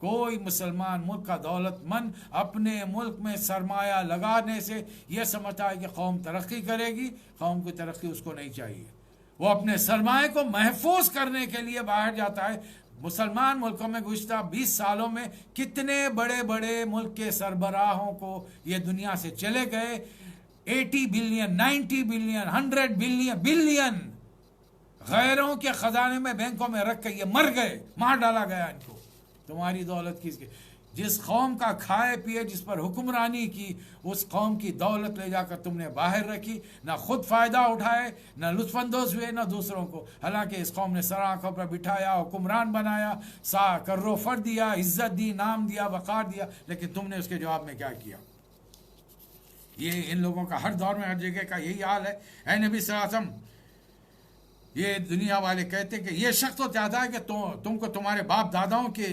کوئی مسلمان ملک کا دولت مند اپنے ملک میں سرمایہ لگانے سے یہ سمجھتا ہے کہ قوم ترقی کرے گی. قوم کی ترقی اس کو نہیں چاہیے. وہ اپنے سرمایہ کو محفوظ کرنے کے لیے باہر جاتا ہے. مسلمان ملکوں میں گزشتہ 20 سالوں میں کتنے بڑے بڑے ملک کے سربراہوں کو یہ دنیا سے چلے گئے. 80 بلین 90 بلین 100 بلین غیروں کے خزانے میں بینکوں میں رکھ کے یہ مر گئے, مار ڈالا گیا ان کو. تمہاری دولت کس کی؟ جس قوم کا کھائے پیے, جس پر حکمرانی کی, اس قوم کی دولت لے جا کر تم نے باہر رکھی. نہ خود فائدہ اٹھائے, نہ لطف اندوز ہوئے, نہ دوسروں کو. حالانکہ اس قوم نے سر آنکھوں پر بٹھایا, حکمران بنایا, کرو فر دیا, عزت دی, نام دیا, وقار دیا, لیکن تم نے اس کے جواب میں کیا کیا؟ یہ ان لوگوں کا ہر دور میں ہر جگہ کا یہی حال ہے. اے نبی صلی اللہ علیہ وسلم, یہ دنیا والے کہتے ہیں کہ یہ شخص تو چاہتا ہے کہ تم کو تمہارے باپ داداؤں کے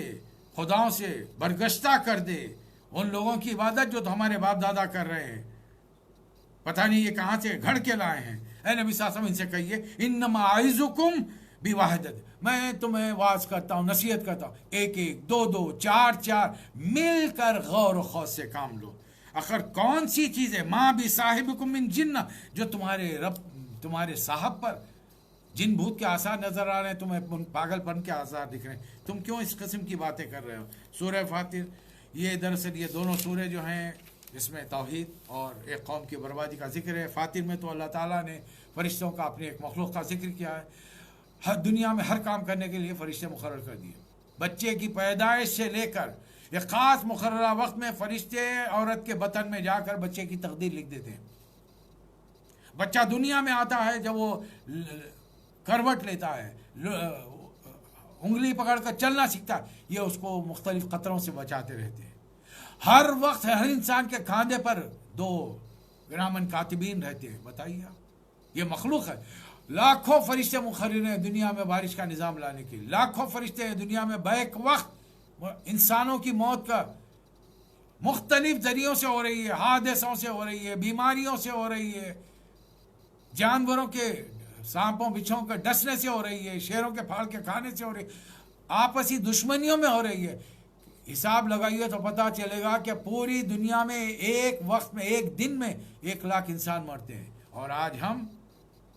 خداؤں سے برگشتہ کر دے, ان لوگوں کی عبادت جو ہمارے باپ دادا کر رہے ہیں, پتہ نہیں یہ کہاں سے گھڑ کے لائے ہیں. اے نبی صلی اللہ علیہ وسلم, ان سے کہیے انما اعظکم بواحدۃ, میں تمہیں واعظ کرتا ہوں, نصیحت کرتا ہوں, ایک ایک, دو دو, چار چار مل کر غور و خوض سے کام لو. آخر کون سی چیز ہے ماں بھی صاحبکم من جنہ, جو تمہارے رب, تمہارے صاحب پر جن بھوت کے آثار نظر آ رہے ہیں, تمہیں پاگل پن کے آثار دکھ رہے ہیں, تم کیوں اس قسم کی باتیں کر رہے ہو؟ سورہ فاطر, یہ دراصل یہ دونوں سورے جو ہیں اس میں توحید اور ایک قوم کی بربادی کا ذکر ہے. فاطر میں تو اللہ تعالیٰ نے فرشتوں کا, اپنی ایک مخلوق کا ذکر کیا ہے. ہر دنیا میں ہر کام کرنے کے لیے فرشتے مقرر کر دیے. بچے کی پیدائش سے لے کر ایک خاص مقررہ وقت میں فرشتے عورت کے بطن میں جا کر بچے کی تقدیر لکھ دیتے ہیں. بچہ دنیا میں آتا ہے, جب وہ کروٹ لیتا ہے, انگلی پکڑ کر چلنا سیکھتا ہے, یہ اس کو مختلف خطروں سے بچاتے رہتے ہیں. ہر وقت ہر انسان کے کاندھے پر 2 گرامن کاتبین رہتے ہیں. بتائیے آپ, یہ مخلوق ہے. لاکھوں فرشتے مقرر ہیں دنیا میں بارش کا نظام لانے کے لیے. لاکھوں فرشتے ہیں دنیا میں بیک وقت انسانوں کی موت کا مختلف ذریعوں سے ہو رہی ہے, حادثوں سے ہو رہی ہے, بیماریوں سے ہو رہی ہے, جانوروں کے سانپوں بچھوں کے ڈسنے سے ہو رہی ہے, شیروں کے پھاڑ کے کھانے سے ہو رہی ہے, آپسی دشمنیوں میں ہو رہی ہے. حساب لگائیے تو پتہ چلے گا کہ پوری دنیا میں ایک وقت میں, ایک دن میں 1 لاکھ انسان مرتے ہیں. اور آج ہم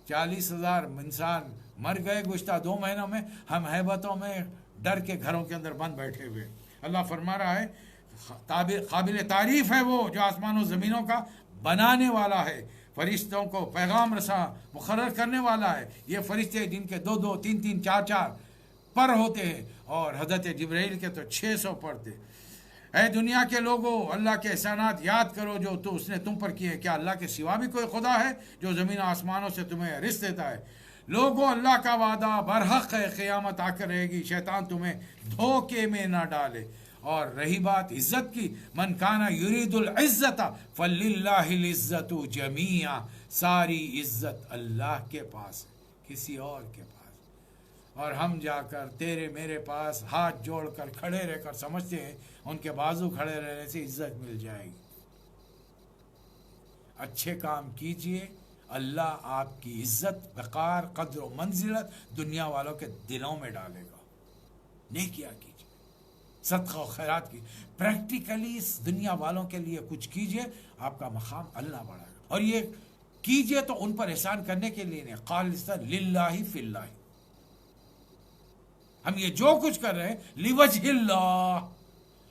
40,000 انسان مر گئے گزشتہ 2 مہینوں میں. ہم ہیبتوں میں ڈر کے گھروں کے اندر بند بیٹھے ہوئے. اللہ فرما رہا ہے قابل تعریف ہے وہ جو آسمان و زمینوں کا بنانے والا ہے, فرشتوں کو پیغام رساں مقرر کرنے والا ہے. یہ فرشتے جن کے 2-2, 3-3, 4-4 پر ہوتے ہیں, اور حضرت جبرائیل کے تو 600 پر تھے. اے دنیا کے لوگوں, اللہ کے احسانات یاد کرو جو اس نے تم پر کیے. کیا اللہ کے سوا بھی کوئی خدا ہے جو زمین و آسمانوں سے تمہیں رزق دیتا ہے؟ لوگوں, اللہ کا وعدہ برحق ہے, قیامت آ کر رہے گی. شیطان تمہیں دھوکے میں نہ ڈالے. اور رہی بات عزت کی, من کانا یرید العزت فللہ العزت جمیعا, ساری عزت اللہ کے پاس ہے, کسی اور کے پاس. اور ہم جا کر تیرے میرے پاس ہاتھ جوڑ کر کھڑے رہ کر سمجھتے ہیں ان کے بازو کھڑے رہنے سے عزت مل جائے گی. اچھے کام کیجئے, اللہ آپ کی عزت, وقار, قدر و منزلت دنیا والوں کے دلوں میں ڈالے گا. نیکیاں کیجئے, صدقہ و خیرات کی, پریکٹیکلی اس دنیا والوں کے لیے کچھ کیجئے, آپ کا مقام اللہ بڑھائے گا. اور یہ کیجئے تو ان پر احسان کرنے کے لیے نہیں, خالصاً للہ فی اللہ. ہم یہ جو کچھ کر رہے ہیں لوجہ اللہ,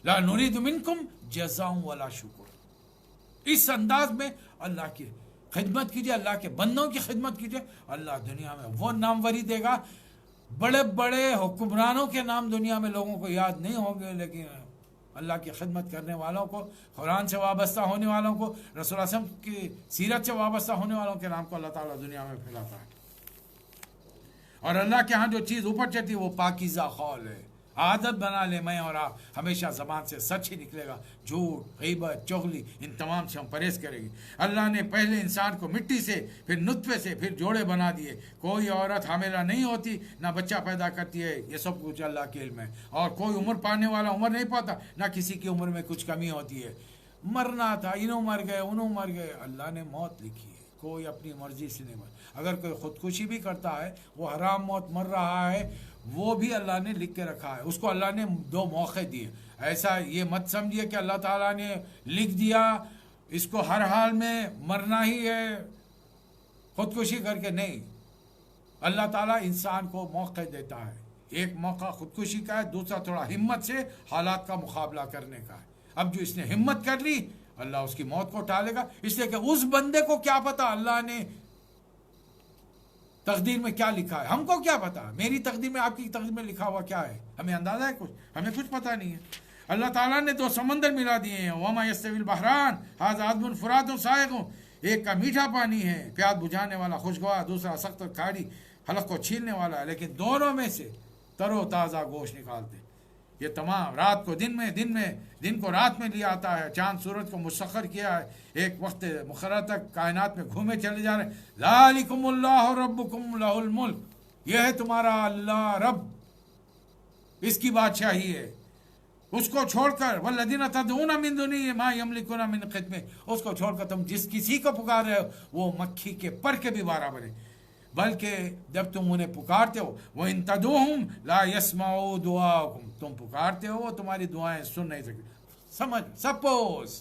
لا نرید منکم جزاء ولا شکر. اس انداز میں اللہ کی خدمت کیجئے, اللہ کے بندوں کی خدمت کیجئے. اللہ دنیا میں وہ ناموری دے گا. بڑے بڑے حکمرانوں کے نام دنیا میں لوگوں کو یاد نہیں ہوں گے, لیکن اللہ کی خدمت کرنے والوں کو, قرآن سے وابستہ ہونے والوں کو, رسول اللہ صلی اللہ علیہ وسلم کی سیرت سے وابستہ ہونے والوں کے نام کو اللہ تعالیٰ دنیا میں پھیلاتا ہے. اور اللہ کے ہاں جو چیز اوپر چڑھتی ہے وہ پاکیزہ قول ہے. عادت بنا لے میں اور آپ, ہمیشہ زبان سے سچ ہی نکلے گا. جھوٹ, غیبت, چغلی, ان تمام سے ہم پرہیز کریں گے. اللہ نے پہلے انسان کو مٹی سے, پھر نطفے سے, پھر جوڑے بنا دیے. کوئی عورت حاملہ نہیں ہوتی, نہ بچہ پیدا کرتی ہے, یہ سب کچھ اللہ کے علم ہے. اور کوئی عمر پانے والا عمر نہیں پاتا, نہ کسی کی عمر میں کچھ کمی ہوتی ہے. مرنا تھا, انہوں مر گئے, انہوں مر گئے, اللہ نے موت لکھی ہے. کوئی اپنی مرضی سے نہیں مر. اگر کوئی خودکشی بھی کرتا ہے, وہ حرام موت مر رہا ہے, وہ بھی اللہ نے لکھ کے رکھا ہے. اس کو اللہ نے 2 موقع دیے. ایسا یہ مت سمجھیے کہ اللہ تعالیٰ نے لکھ دیا اس کو ہر حال میں مرنا ہی ہے خودکشی کر کے. نہیں، اللہ تعالیٰ انسان کو موقع دیتا ہے. ایک موقع خودکشی کا ہے، دوسرا تھوڑا ہمت سے حالات کا مقابلہ کرنے کا ہے. اب جو اس نے ہمت کر لی اللہ اس کی موت کو ٹالے گا، اس لیے کہ اس بندے کو کیا پتا اللہ نے تقدیر میں کیا لکھا ہے. ہم کو کیا پتا میری تقدیر میں آپ کی تقدیر میں لکھا ہوا کیا ہے؟ ہمیں اندازہ ہے کچھ؟ ہمیں کچھ پتا نہیں ہے. اللہ تعالیٰ نے 2 سمندر ملا دیے ہیں. وما یستوی البحران ھذا عذب فرات سائغ، ایک کا میٹھا پانی ہے پیاس بجھانے والا خوشگوار، دوسرا سخت اور کھاری حلق کو چھیلنے والا ہے، لیکن دونوں میں سے تر و تازہ گوشت نکالتے. یہ تمام رات کو دن کو رات میں لیا آتا ہے، چاند سورج کو مسخر کیا ہے، ایک وقت مقرر تک کائنات میں گھومے چلے جا رہے ہیں. ذالکم اللہ ربکم لہ الملک، یہ ہے تمہارا اللہ رب، اس کی بادشاہی ہے. اس کو چھوڑ کر والذین تدعون من دونہ ما یملکون من قطمیر، اس کو چھوڑ کر تم جس کسی کو پکار رہے ہو وہ مکھی کے پر کے بھی برابر ہے. بلکہ جب تم انہیں پکارتے ہو وَإِن تَدْعُوهُمْ لَا يَسْمَعُوا دُعَاءَكُمْ، تم پکارتے ہو وہ تمہاری دعائیں سن نہیں سکتے. سمجھ سپوز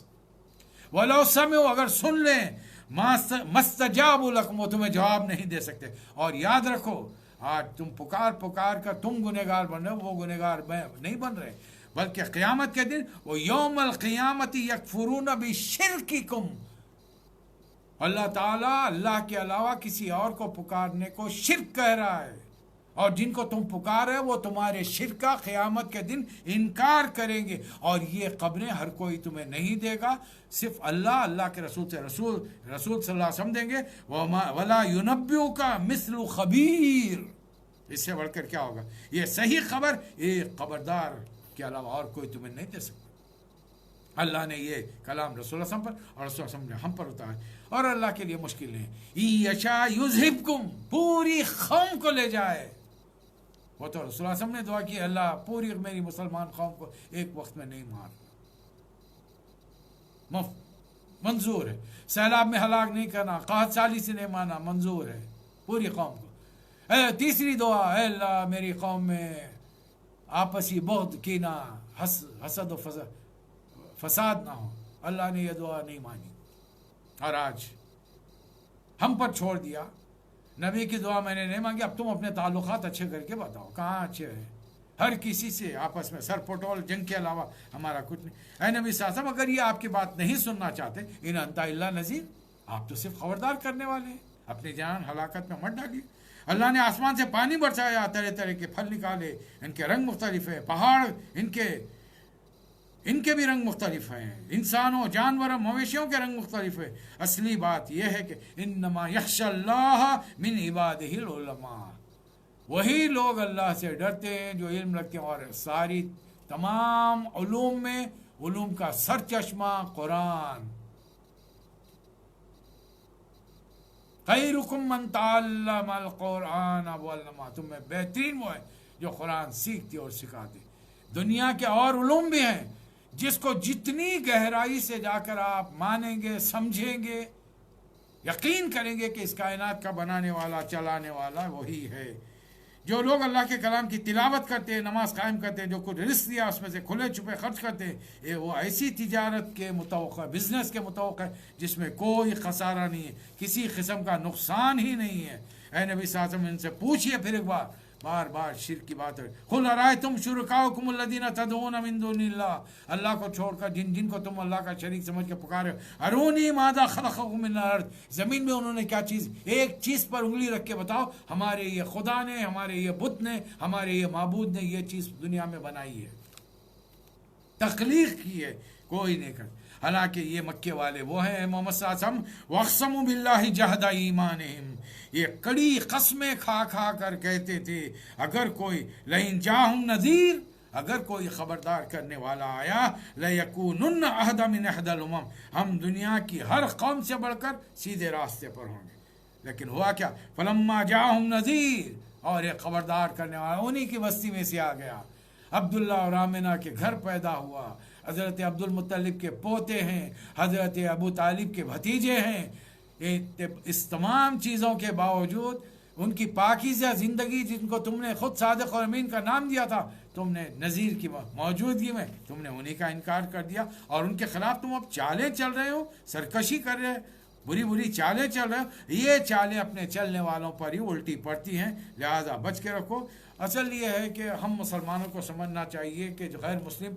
وَلَوْ سَمِعُوا، اگر سن لیں مَا اسْتَجَابُوا لَكُمْ، وہ تمہیں جواب نہیں دے سکتے. اور یاد رکھو آج تم پکار کر تم گنہگار بن رہے ہو، وہ گنہگار نہیں بن رہے، بلکہ قیامت کے دن وہ یوم القیامت یکفرون بشرککم، اللہ تعالیٰ اللہ کے علاوہ کسی اور کو پکارنے کو شرک کہہ رہا ہے، اور جن کو تم پکار ہے وہ تمہارے شرک کا قیامت کے دن انکار کریں گے. اور یہ قبریں ہر کوئی تمہیں نہیں دے گا، صرف اللہ کے رسول سے رسول صلی اللہ علیہ وسلم دیں گے. وَلَا يُنَبِّئُكَ مِثْلُ خَبِيرٍ، اس سے بڑھ کر کیا ہوگا؟ یہ صحیح خبر ایک خبردار کے علاوہ اور کوئی تمہیں نہیں دے سکتا. اللہ نے یہ کلام رسول اللہ پر اور رسول اللہ نے ہم پر اتارا ہے، اور اللہ کے لیے مشکل نہیں. یشاء یذہبکم، پوری قوم کو لے جائے. وہ تو رسول اللہ نے دعا کی اللہ پوری میری مسلمان قوم کو ایک وقت میں نہیں مارنا، منظور ہے. سیلاب میں ہلاک نہیں کرنا، قحط سالی سے نہیں مارنا، منظور ہے پوری قوم کو. تیسری دعا، اے اللہ میری قوم میں آپسی بغض کینہ حسد و فساد نہ ہو. اللہ نے یہ دعا نہیں مانی اور آج ہم پر چھوڑ دیا. نبی کی دعا میں نے نہیں مانگی. اب تم اپنے تعلقات اچھے کر کے بتاؤ کہاں اچھے ہیں؟ ہر کسی سے آپس میں سر پٹول جنگ کے علاوہ ہمارا کچھ نہیں. اے نبی صلی اللہ علیہ وسلم، اگر یہ آپ کی بات نہیں سننا چاہتے، ان انت الا نذیر، آپ تو صرف خبردار کرنے والے ہیں، اپنی جان ہلاکت میں مت ڈالیے. اللہ نے آسمان سے پانی برسایا، طرح طرح کے پھل نکالے، ان کے رنگ مختلف ہیں. پہاڑ ان کے بھی رنگ مختلف ہیں، انسانوں جانوروں مویشیوں کے رنگ مختلف ہیں. اصلی بات یہ ہے کہ انما یخشی اللہ من عبادہ العلماء، وہی لوگ اللہ سے ڈرتے ہیں جو علم رکھتے ہیں. اور ساری تمام علوم میں علوم کا سر چشمہ قرآن. خیرکم من تعلم القرآن وعلمہ، تم میں بہترین وہ ہے جو قرآن سیکھتے اور سکھاتے. دنیا کے اور علوم بھی ہیں جس کو جتنی گہرائی سے جا کر آپ مانیں گے، سمجھیں گے، یقین کریں گے کہ اس کائنات کا بنانے والا چلانے والا وہی ہے. جو لوگ اللہ کے کلام کی تلاوت کرتے ہیں، نماز قائم کرتے ہیں، جو کچھ رزق دیا اس میں سے کھلے چھپے خرچ کرتے ہیں، یہ وہ ایسی تجارت کے متوقع، بزنس کے متوقع ہے جس میں کوئی خسارہ نہیں ہے، کسی قسم کا نقصان ہی نہیں ہے. اے نبی صلی اللہ علیہ وسلم ان سے پوچھئے پھر ایک بار شرک کی بات ہے. قل ارائیتم شرکاءکم الذین تدعون من دون اللہ، اللہ کو چھوڑ کر جن کو تم اللہ کا شریک سمجھ کے پکارے ہو. ارونی ماذا خلقکم من الارض، زمین میں انہوں نے کیا چیز، ایک چیز پر انگلی رکھ کے بتاؤ ہمارے یہ خدا نے، ہمارے یہ بت نے، ہمارے یہ معبود نے یہ چیز دنیا میں بنائی ہے، تخلیق کی ہے، کوئی نہیں کرتا. حالانکہ یہ مکے والے وہ ہیں محمد صلی اللہ علیہ وسلم، وَاقْسَمُوا بِاللَّهِ جَهْدَ ایمانہم، یہ کڑی قسمیں کھا کر کہتے تھے اگر کوئی لئن جاءہم نذیر، اگر کوئی خبردار کرنے والا آیا، لَيَكُونُنَّ أَهْدَى مِنْ إِحْدَى الْأُمَمِ، ہم دنیا کی ہر قوم سے بڑھ کر سیدھے راستے پر ہوں گے. لیکن ہوا کیا؟ فَلَمَّا جَاءَهُمْ نَذِيرٌ، اور ایک خبردار کرنے والا انہی کی بستی میں سے آ گیا. عبداللہ اور آمنہ کے گھر پیدا ہوا، حضرت عبد المطلب کے پوتے ہیں، حضرت ابو طالب کے بھتیجے ہیں. اس تمام چیزوں کے باوجود ان کی پاکیزہ زندگی، جن کو تم نے خود صادق اور امین کا نام دیا تھا، تم نے نذیر کی موجودگی میں تم نے انہیں کا انکار کر دیا، اور ان کے خلاف تم اب چالیں چل رہے ہو، سرکشی کر رہے ہو، بری بری چالیں چل رہے ہو۔ یہ چالیں اپنے چلنے والوں پر ہی الٹی پڑتی ہیں، لہذا بچ کے رکھو۔ اصل یہ ہے کہ ہم مسلمانوں کو سمجھنا چاہیے کہ جو غیر مسلم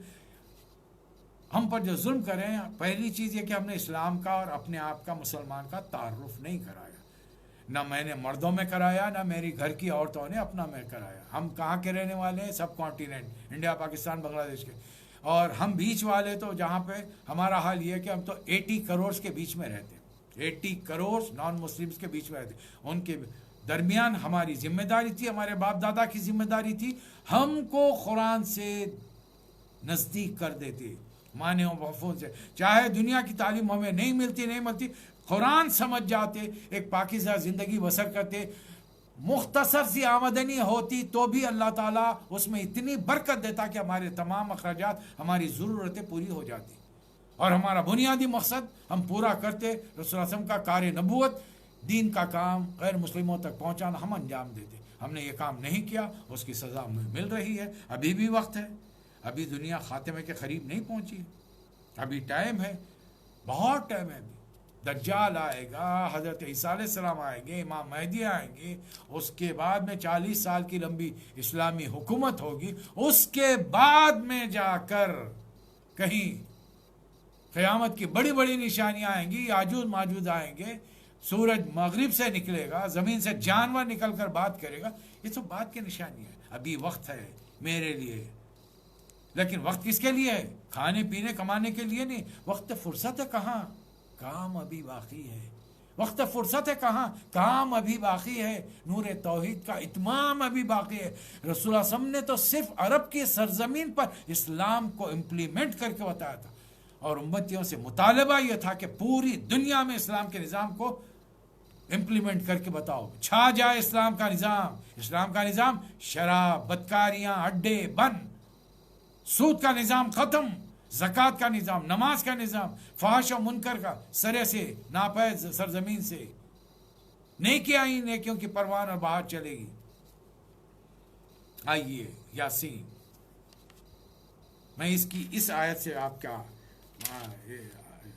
ہم پر جو ظلم کریں، پہلی چیز یہ کہ ہم نے اسلام کا اور اپنے آپ کا مسلمان کا تعارف نہیں کرایا، نہ میں نے مردوں میں کرایا، نہ میری گھر کی عورتوں نے اپنا میں کرایا۔ ہم کہاں کے رہنے والے ہیں؟ سب کانٹیننٹ، انڈیا، پاکستان، بنگلہ دیش کے، اور ہم بیچ والے تو جہاں پہ ہمارا حال یہ ہے کہ ہم تو 80 کروڑ کے بیچ میں رہتے ہیں، 80 کروڑ نان مسلمس کے بیچ میں رہتے ہیں۔ ان کے درمیان ہماری ذمہ داری تھی، ہمارے باپ دادا کی ذمہ داری تھی، ہم کو قرآن سے نزدیک کر دیتے، معنی و مفہوم سے، چاہے دنیا کی تعلیم ہمیں نہیں ملتی، قرآن سمجھ جاتے، ایک پاکیزہ زندگی بسر کرتے، مختصر سی آمدنی ہوتی تو بھی اللہ تعالیٰ اس میں اتنی برکت دیتا کہ ہمارے تمام اخراجات، ہماری ضرورتیں پوری ہو جاتی، اور ہمارا بنیادی مقصد ہم پورا کرتے، رسول اللہ علیہ وسلم کا کار نبوت، دین کا کام غیر مسلموں تک پہنچانا ہم انجام دیتے۔ ہم نے یہ کام نہیں کیا، اس کی سزا مل رہی ہے۔ ابھی بھی وقت ہے، ابھی دنیا خاتمے کے قریب نہیں پہنچی، ابھی ٹائم ہے، بہت ٹائم ہے۔ ابھی دجال آئے گا، حضرت عیسیٰ علیہ السلام آئیں گے، امام مہدی آئیں گے، اس کے بعد میں 40 سال کی لمبی اسلامی حکومت ہوگی، اس کے بعد میں جا کر کہیں قیامت کی بڑی بڑی نشانیاں آئیں گی، یاجوج ماجوج آئیں گے، سورج مغرب سے نکلے گا، زمین سے جانور نکل کر بات کرے گا، یہ تو بات کی نشانی ہے۔ ابھی وقت ہے میرے لیے، لیکن وقت کس کے لیے ہے؟ کھانے پینے کمانے کے لیے نہیں۔ وقت فرصت ہے کہاں؟ کام ابھی باقی ہے۔ وقت فرصت ہے کہاں؟ کام ابھی باقی ہے۔ نور توحید کا اتمام ابھی باقی ہے۔ رسول اللہ صلی اللہ علیہ وسلم نے تو صرف عرب کی سرزمین پر اسلام کو امپلیمنٹ کر کے بتایا تھا، اور امتیوں سے مطالبہ یہ تھا کہ پوری دنیا میں اسلام کے نظام کو امپلیمنٹ کر کے بتاؤ، چھا جائے اسلام کا نظام۔ اسلام کا نظام شراب، بدکاریاں، اڈے بند، سود کا نظام ختم، زکوٰۃ کا نظام، نماز کا نظام، فحش و منکر کا سرے سے ناپید سرزمین سے، نیکیاں ہی نیکیوں کی پروان اور بہار چلے گی۔ آئیے یاسین، میں اس آیت سے آپ کا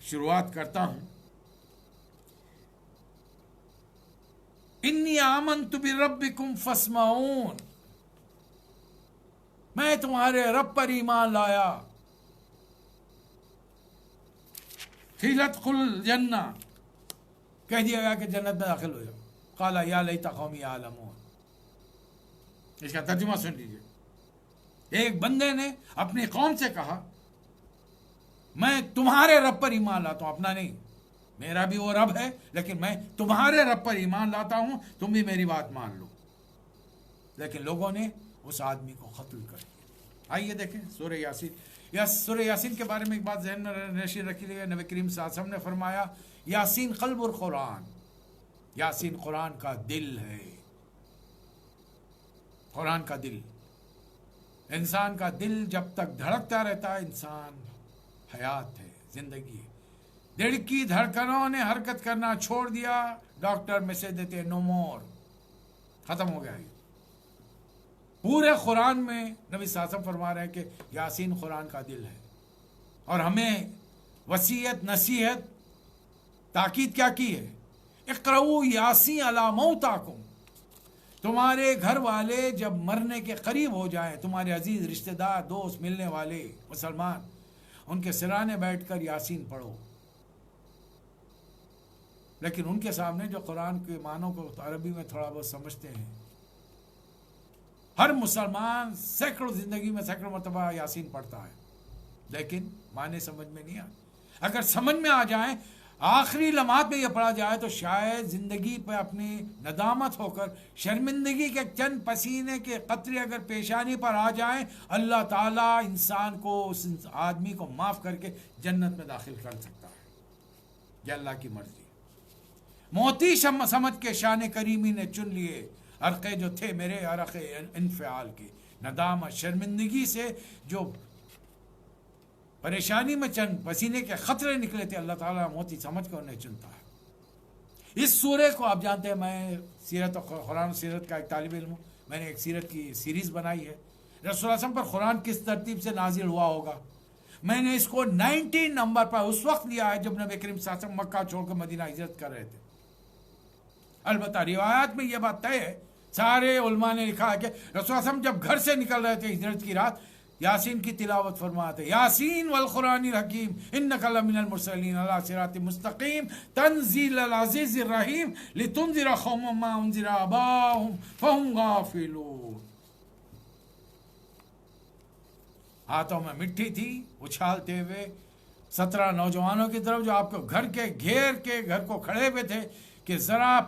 شروعات کرتا ہوں۔ انی آمنت بربکم فاسمعون، میں تمہارے رب پر ایمان لایا۔ قیل ادخل الجنہ، کہہ دیا گیا کہ جنت میں داخل ہو جاؤ۔ قال یا لیت قومی یعلمون، اس کا ترجمہ سن لیجیے۔ ایک بندے نے اپنی قوم سے کہا میں تمہارے رب پر ایمان لاتا ہوں، اپنا نہیں، میرا بھی وہ رب ہے لیکن میں تمہارے رب پر ایمان لاتا ہوں، تم بھی میری بات مان لو۔ لیکن لوگوں نے اس آدمی کو قتل کر دیا۔ آئیے دیکھیں سورہ یاسین۔ سورہ یاسین کے بارے میں ایک بات ذہن میں نشین رکھی لیے، نبی کریم صلی اللہ علیہ وسلم نے فرمایا یاسین قلب القرآن، یاسین قرآن کا دل ہے۔ قرآن کا دل، انسان کا دل جب تک دھڑکتا رہتا ہے انسان حیات ہے، زندگی ہے۔ دل کی دھڑکنوں نے حرکت کرنا چھوڑ دیا، ڈاکٹر میسج دیتے نو مور، ختم ہو گیا۔ پورے قرآن میں نبی صلی اللہ علیہ وسلم فرما رہے ہیں کہ یاسین قرآن کا دل ہے، اور ہمیں وصیت، نصیحت، تاکید کیا کی ہے؟ اقرؤوا یاسین علی موتاکم، تمہارے گھر والے جب مرنے کے قریب ہو جائیں، تمہارے عزیز رشتہ دار، دوست، ملنے والے مسلمان، ان کے سرانے بیٹھ کر یاسین پڑھو۔ لیکن ان کے سامنے جو قرآن کے معنوں کو عربی میں تھوڑا بہت سمجھتے ہیں، ہر مسلمان سینکڑوں زندگی میں سینکڑوں مرتبہ یاسین پڑھتا ہے، لیکن معنی سمجھ میں نہیں آتے۔ اگر سمجھ میں آ جائیں، آخری لمحات میں یہ پڑھا جائے تو شاید زندگی پہ اپنی ندامت ہو کر شرمندگی کے چند پسینے کے قطرے اگر پیشانی پر آ جائیں، اللہ تعالیٰ انسان کو، اس آدمی کو معاف کر کے جنت میں داخل کر سکتا ہے۔ یہ اللہ کی مرضی۔ موتی سمجھ کے شان کریمی نے چن لیے عرقے جو تھے میرے عرق انفعال کے، ندامت، شرمندگی سے جو پریشانی میں چند پسینے کے خطرے نکلے تھے، اللہ تعالیٰ موتی سمجھ کر انہیں چنتا ہے۔ اس سورے کو آپ جانتے ہیں، میں سیرت و قرآن و سیرت کا ایک طالب علم ہوں، میں نے ایک سیرت کی سیریز بنائی ہے، رسول اللہ صلی اللہ علیہ وسلم پر قرآن کس ترتیب سے نازل ہوا ہوگا؟ میں نے اس کو 19 نمبر پر اس وقت لیا ہے جب نبی کریم صلی اللہ علیہ وسلم مکہ چھوڑ کر مدینہ ہجرت کر رہے تھے. البتہ روایات میں یہ بات طے ہے، سارے علماء نے لکھا ہے کہ رسول اللہ صلی اللہ علیہ وسلم جب گھر سے نکل رہے تھے ہجرت کی رات، یاسین کی تلاوت فرماتے، یاسین والقرآن الحکیم انک لمن المرسلین علی صراط مستقیم تنزیل العزیز الرحیم لتنذر قوما ما انذر آباؤہم فہم غافلون. ہاتھوں میں مٹی تھی، اچھالتے ہوئے 17 نوجوانوں کی طرف جو آپ کو گھر کے گھیر کے گھر کو کھڑے ہوئے تھے کہ ذرا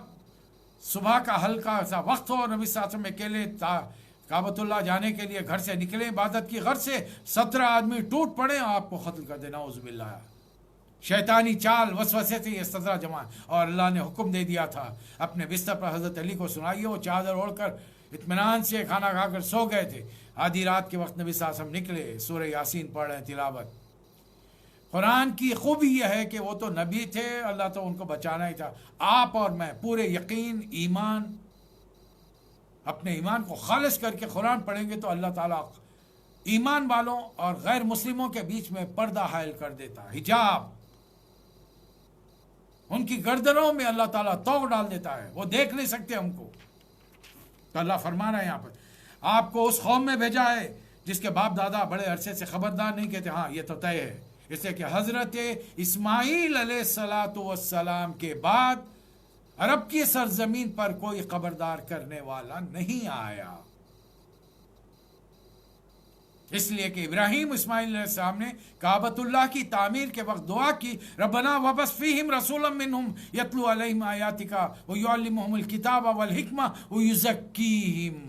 صبح کا ہلکا سا وقت ہو، نبی صلی اللہ علیہ وسلم اکیلے کعبۃ اللہ جانے کے لیے گھر سے نکلے عبادت کی غرض سے، 17 آدمی ٹوٹ پڑے اور آپ کو قتل کر دے. نعوذ باللہ. شیطانی چال وسوسے سے یہ 17 جمع، اور اللہ نے حکم دے دیا تھا اپنے بستر پر حضرت علی کو سنائیے. وہ چادر اوڑھ کر اطمینان سے کھانا کھا کر سو گئے تھے. آدھی رات کے وقت نبی صلی اللہ علیہ وسلم نکلے، سورہ یاسین پڑھ رہے ہیں تلاوت. قرآن کی خوبی یہ ہے کہ وہ تو نبی تھے، اللہ تو ان کو بچانا ہی تھا. آپ اور میں پورے یقین، ایمان، اپنے ایمان کو خالص کر کے قرآن پڑھیں گے تو اللہ تعالیٰ ایمان والوں اور غیر مسلموں کے بیچ میں پردہ حائل کر دیتا، حجاب. ان کی گردنوں میں اللہ تعالیٰ توق ڈال دیتا ہے، وہ دیکھ نہیں سکتے ہم کو. تو اللہ فرما رہا ہے یہاں پر آپ کو اس قوم میں بھیجا ہے جس کے باپ دادا بڑے عرصے سے خبردار نہیں کہتے. ہاں یہ تو طے ہے، اس لیے کہ حضرت اسماعیل علیہ السلام کے بعد عرب کی سرزمین پر کوئی خبردار کرنے والا نہیں آیا. اس لیے کہ ابراہیم اسماعیل علیہ السلام نے کعبۃ اللہ کی تعمیر کے وقت دعا کی، ربنا وبعث فیہم رسولا منہم یتلو علیہم آیاتک ویعلمہم الکتاب والحکمہ ویزکیہم.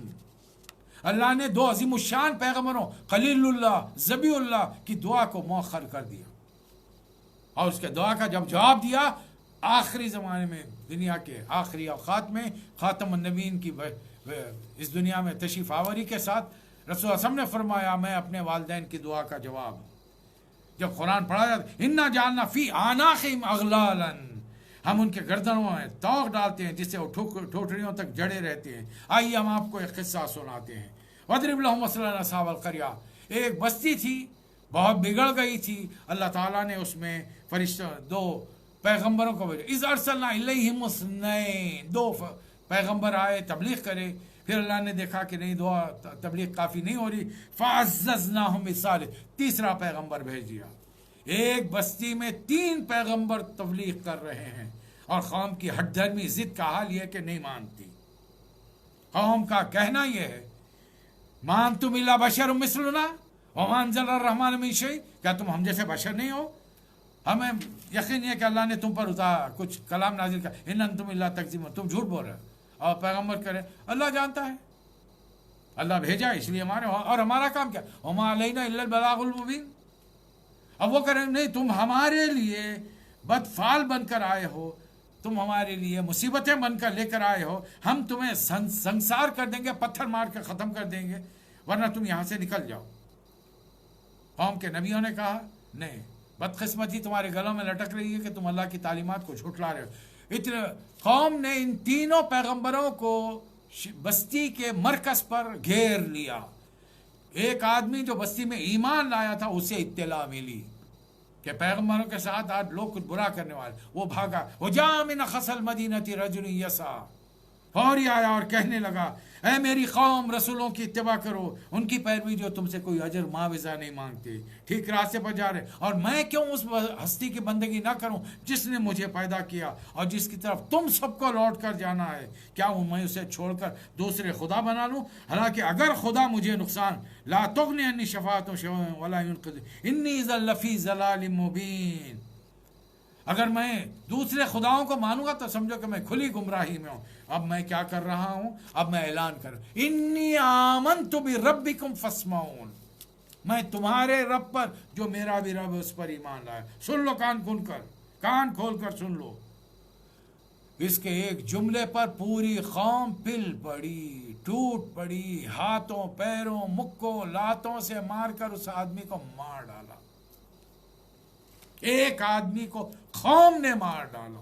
اللہ نے 2 عظیم الشان پیغمبروں خلیل اللہ، ذبیح اللہ کی دعا کو مؤخر کر دیا، اور اس کے دعا کا جب جواب دیا آخری زمانے میں، دنیا کے آخری اوقات میں خاتم النبیین کی اس دنیا میں تشریف آوری کے ساتھ رسول اللہ صلی اللہ علیہ وسلم نے فرمایا میں اپنے والدین کی دعا کا جواب ہوں. جب قرآن پڑھا جاتا انا جعلنا فی اعناقہم اغلالا، ہم ان کے گردنوں میں توق ڈالتے ہیں جس سے وہ ٹھوٹریوں تک جڑے رہتے ہیں. آئیے ہم آپ کو ایک قصہ سناتے ہیں. وَاضْرِبْ لَهُمْ مَثَلًا أَصْحَابَ الْقَرْيَةِ، ایک بستی تھی بہت بگڑ گئی تھی. اللہ تعالیٰ نے اس میں فرشتوں 2 پیغمبروں کو بھیجا. اِذْ أَرْسَلْنَا إِلَيْهِمُ اثْنَيْنِ، 2 پیغمبر آئے تبلیغ کرے. پھر اللہ نے دیکھا کہ نہیں تبلیغ کافی نہیں ہو رہی، فَعَزَّزْنَاهُمْ بِالثَّالِثِ، تیسرا پیغمبر بھیج دیا. ایک بستی میں 3 پیغمبر تبلیغ کر رہے ہیں اور قوم کی ہٹ دھرمی ضد کا حال یہ کہ نہیں مانتی. قوم کا کہنا یہ ہے مان تم الا بشر مثلنا وما انزل الرحمن من شیء، کیا تم ہم جیسے بشر نہیں ہو؟ ہمیں یقین ہے کہ اللہ نے تم پر کچھ کلام نازل کیا. ان انتم الا تکذبون، تم جھوٹ بول رہے ہو. اور پیغمبر کرے اللہ جانتا ہے، اللہ بھیجا اس لیے ہمارے، اور ہمارا کام کیا، وما علینا الا البلاغ المبین. اب وہ کریں نہیں تم ہمارے لیے بدفعال بن کر آئے ہو، تم ہمارے لیے مصیبتیں بن کر لے کر آئے ہو، ہم تمہیں سنسار کر دیں گے، پتھر مار کر ختم کر دیں گے، ورنہ تم یہاں سے نکل جاؤ. قوم کے نبیوں نے کہا نہیں، بدقسمتی تمہارے گلوں میں لٹک رہی ہے کہ تم اللہ کی تعلیمات کو جھٹلا رہے ہو. اتنے قوم نے ان 3 پیغمبروں کو بستی کے مرکز پر گھیر لیا. ایک آدمی جو بستی میں ایمان لایا تھا اسے اطلاع ملی کہ پیغمبروں کے ساتھ آج لوگ کچھ برا کرنے والے، وہ بھاگا. وَجَاءَ مِنْ أَقْصَى الْمَدِينَةِ رَجُلٌ يَسْعَىٰ، فوری آیا اور کہنے لگا اے میری قوم رسولوں کی اتباع کرو، ان کی پیروی جو تم سے کوئی اجر معاوضہ نہیں مانگتے، ٹھیک راستے پر جا رہے. اور میں کیوں اس ہستی کی بندگی نہ کروں جس نے مجھے پیدا کیا اور جس کی طرف تم سب کو لوٹ کر جانا ہے؟ کیا میں اسے چھوڑ کر دوسرے خدا بنا لوں؟ حالانکہ اگر خدا مجھے نقصان لا تغنی عنی شفاعتهم شیئا ولا ينقذ انی اذا لفی ضلال مبین. اگر میں دوسرے خداؤں کو مانوں گا تو سمجھو کہ میں کھلی گمراہی میں ہوں. اب میں کیا کر رہا ہوں؟ اب میں اعلان کر انی آمنت بربکم فاسمعون، میں تمہارے رب پر جو میرا بھی رب ہے اس پر ایمان لایا. سن لو کان کھول کر سن لو. اس کے ایک جملے پر پوری قوم پل پڑی، ٹوٹ پڑی، ہاتھوں پیروں مکوں لاتوں سے مار کر اس آدمی کو مار ڈالا. ایک آدمی کو قوم نے مار ڈالا.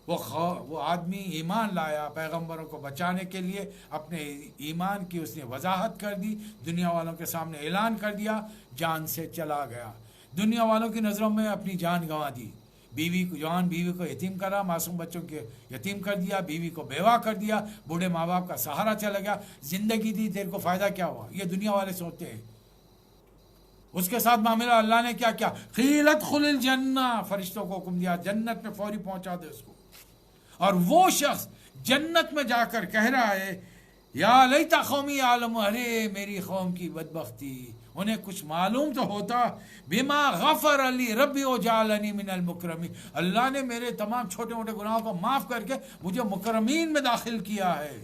وہ آدمی ایمان لایا، پیغمبروں کو بچانے کے لیے اپنے ایمان کی اس نے وضاحت کر دی، دنیا والوں کے سامنے اعلان کر دیا، جان سے چلا گیا، دنیا والوں کی نظروں میں اپنی جان گنوا دی، جوان بیوی کو یتیم کرا، معصوم بچوں کے یتیم کر دیا، بیوی کو بیوہ کر دیا، بوڑھے ماں باپ کا سہارا چلا گیا، زندگی دی، تیرے کو فائدہ کیا ہوا؟ یہ دنیا والے سوچتے ہیں۔ اس کے ساتھ معاملہ اللہ نے کیا کیا؟ قیلت خل الجنہ، فرشتوں کو حکم دیا جنت میں فوری پہنچا دے اس کو، اور وہ شخص جنت میں جا کر کہہ رہا ہے یا لیتا قومی یعلم، ارے میری قوم کی بدبختی، انہیں کچھ معلوم تو ہوتا، بما غفر علی ربی وجعلنی من المکرمین، اللہ نے میرے تمام چھوٹے موٹے گناہوں کو معاف کر کے مجھے مکرمین میں داخل کیا ہے۔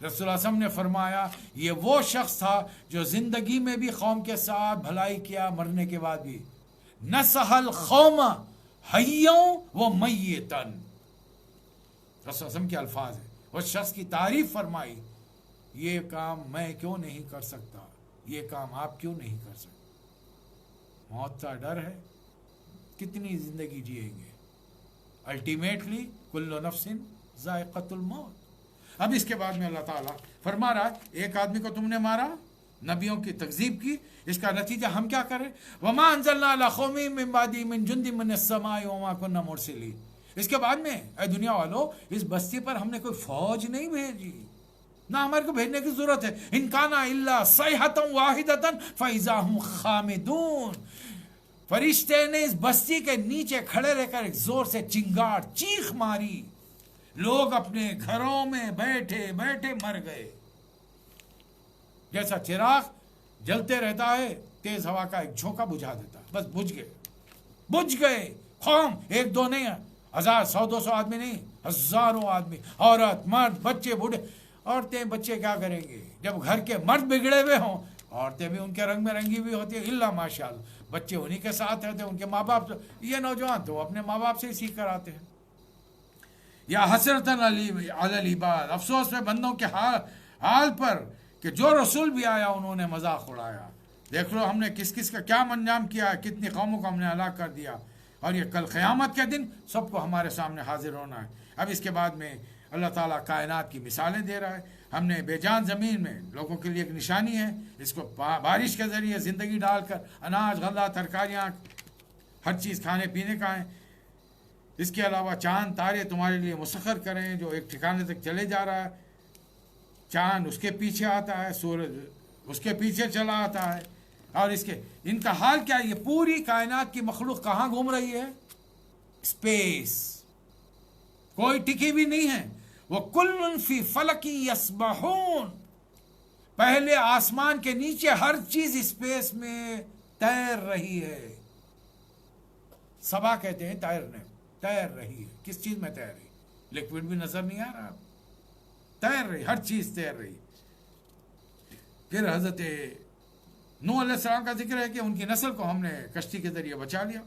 رسول اللہ صلی اللہ علیہ وسلم نے فرمایا یہ وہ شخص تھا جو زندگی میں بھی قوم کے ساتھ بھلائی کیا، مرنے کے بعد بھی نصح القوم حیوں و میتن، رسول اللہ صلی اللہ علیہ وسلم کے الفاظ ہیں، اس شخص کی تعریف فرمائی، یہ کام میں کیوں نہیں کر سکتا، یہ کام آپ کیوں نہیں کر سکتے؟ موت کا ڈر ہے، کتنی زندگی جئیں گے، الٹیمیٹلی کل نفس ذائقۃ الموت۔ اب اس کے بعد میں اللہ تعالیٰ فرما رہا ہے ایک آدمی کو تم نے مارا، نبیوں کی تکذیب کی، اس کا نتیجہ ہم کیا کریں؟ وما انزلنا علی قوم من بعدہ من جند من السماء وما كنا مرسلین، اس کے بعد میں اے دنیا والو اس بستی پر ہم نے کوئی فوج نہیں بھیجی، نہ ہمارے کو بھیجنے کی ضرورت ہے، ان کان الا صیحۃ واحدۃ فاذا هم خامدون، فرشتے نے اس بستی کے نیچے کھڑے رہ کر ایک زور سے چنگاڑ چیخ ماری، لوگ اپنے گھروں میں بیٹھے بیٹھے مر گئے، جیسا چراغ جلتے رہتا ہے تیز ہوا کا ایک جھونکا بجھا دیتا، بس بجھ گئے، قوم ایک دو نہیں، 1000 100 200 آدمی نہیں، ہزاروں آدمی، عورت مرد بچے بوڑھے۔ عورتیں بچے کیا کریں گے جب گھر کے مرد بگڑے ہوئے ہوں؟ عورتیں بھی ان کے رنگ میں رنگی ہوئی ہوتی ہے، الا ماشاء اللہ، بچے انہی کے ساتھ رہتے ہیں، ان کے ماں باپ، یہ نوجوان تو اپنے ماں باپ سے ہی سیکھ کر آتے ہیں۔ یا حسرتاً علی العباد، افسوس میں بندوں کے حال پر کہ جو رسول بھی آیا انہوں نے مذاق اڑایا، دیکھ لو ہم نے کس کس کا کیا انجام کیا ہے، کتنی قوموں کو ہم نے ہلاک کر دیا، اور یہ کل قیامت کے دن سب کو ہمارے سامنے حاضر ہونا ہے۔ اب اس کے بعد میں اللہ تعالیٰ کائنات کی مثالیں دے رہا ہے، ہم نے بے جان زمین میں لوگوں کے لیے ایک نشانی ہے، اس کو بارش کے ذریعے زندگی ڈال کر اناج غلہ ترکاریاں ہر چیز کھانے پینے کا ہے، اس کے علاوہ چاند تارے تمہارے لیے مسخر کریں جو ایک ٹھکانے تک چلے جا رہا ہے، چاند اس کے پیچھے آتا ہے، سورج اس کے پیچھے چلا آتا ہے، اور ان کا حال کیا ہے؟ یہ پوری کائنات کی مخلوق کہاں گھوم رہی ہے؟ اسپیس، کوئی ٹکی بھی نہیں ہے، وہ کل فی فلک یسبحون، پہلے آسمان کے نیچے ہر چیز اسپیس میں تیر رہی ہے، سبا کہتے ہیں تیر رہی ہے، کس چیز میں تیر رہی؟ لیکوڈ بھی نظر نہیں آ رہا، تیر رہی، ہر چیز تیر رہی۔ پھر حضرت نوح علیہ السلام کا ذکر ہے کہ ان کی نسل کو ہم نے کشتی کے ذریعے بچا لیا،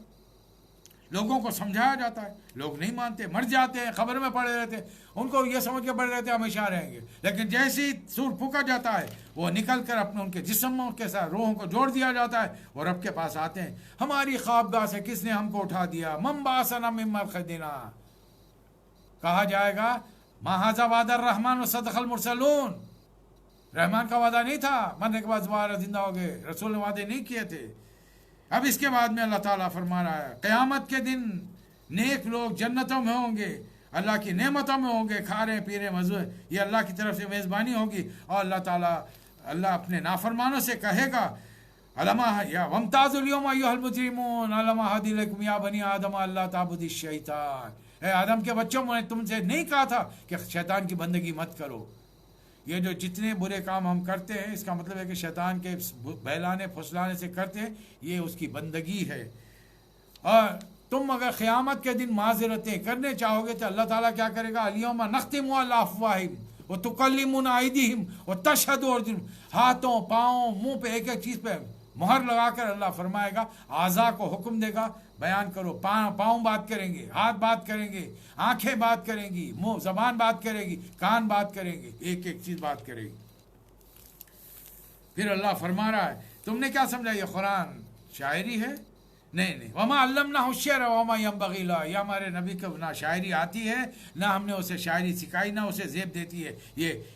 لوگوں کو سمجھایا جاتا ہے، لوگ نہیں مانتے، مر جاتے ہیں، خبر میں پڑے رہتے ہیں، ان کو یہ سمجھ کے پڑے رہتے ہیں ہمیشہ رہیں گے، لیکن جیسے ہی سور پھونکا جاتا ہے وہ نکل کر اپنے ان کے جسموں کے ساتھ روحوں کو جوڑ دیا جاتا ہے اور رب کے پاس آتے ہیں، ہماری خوابگاہ سے کس نے ہم کو اٹھا دیا، من بعثنا من مرقدنا، کہا جائے گا ما ھذا وعد الرحمن وصدق المرسلون، رحمان کا وعدہ نہیں تھا، مرنے کے بعد دوبارہ زندہ ہو گئے، رسول نے وعدے نہیں کیے تھے۔ اب اس کے بعد میں اللہ تعالیٰ فرما رہا ہے قیامت کے دن نیک لوگ جنتوں میں ہوں گے، اللہ کی نعمتوں میں ہوں گے، کھا رہے پی رہے مزے، یہ اللہ کی طرف سے میزبانی ہوگی، اور اللہ اپنے نافرمانوں سے کہے گا وَامْتَازُوا الْيَوْمَ أَيُّهَا الْمُجْرِمُونَ أَلَمْ أَعْهَدْ إِلَيْكُمْ يَا بَنِي آدَمَ أَلَّا تَعْبُدُوا الشَّيْطَانَ، اے آدم کے بچوں میں نے تم سے نہیں کہا تھا کہ شیطان کی بندگی مت کرو۔ یہ جو جتنے برے کام ہم کرتے ہیں اس کا مطلب ہے کہ شیطان کے بہلانے پھسلانے سے کرتے ہیں، یہ اس کی بندگی ہے، اور تم اگر قیامت کے دن معذرتیں کرنے چاہو گے تو اللہ تعالیٰ کیا کرے گا؟ الیوم نختم علی افواہہم وتکلمنا ایدیہم وتشہد ارجلہم، ہاتھوں پاؤں منہ پہ ایک ایک چیز پہ مہر لگا کر اللہ فرمائے گا، اعضاء کو حکم دے گا بیان کرو، پاؤں بات کریں گے، ہاتھ بات کریں گے، آنکھیں بات کریں گی، منہ زبان بات کرے گی، کان بات کریں گے، ایک ایک چیز بات کرے گی۔ پھر اللہ فرما رہا ہے تم نے کیا سمجھا یہ قرآن شاعری ہے؟ نہیں وما علمناہ الشعر وما ينبغي له، یہ ہمارے نبی کو نہ شاعری آتی ہے نہ ہم نے اسے شاعری سکھائی نہ اسے زیب دیتی ہے.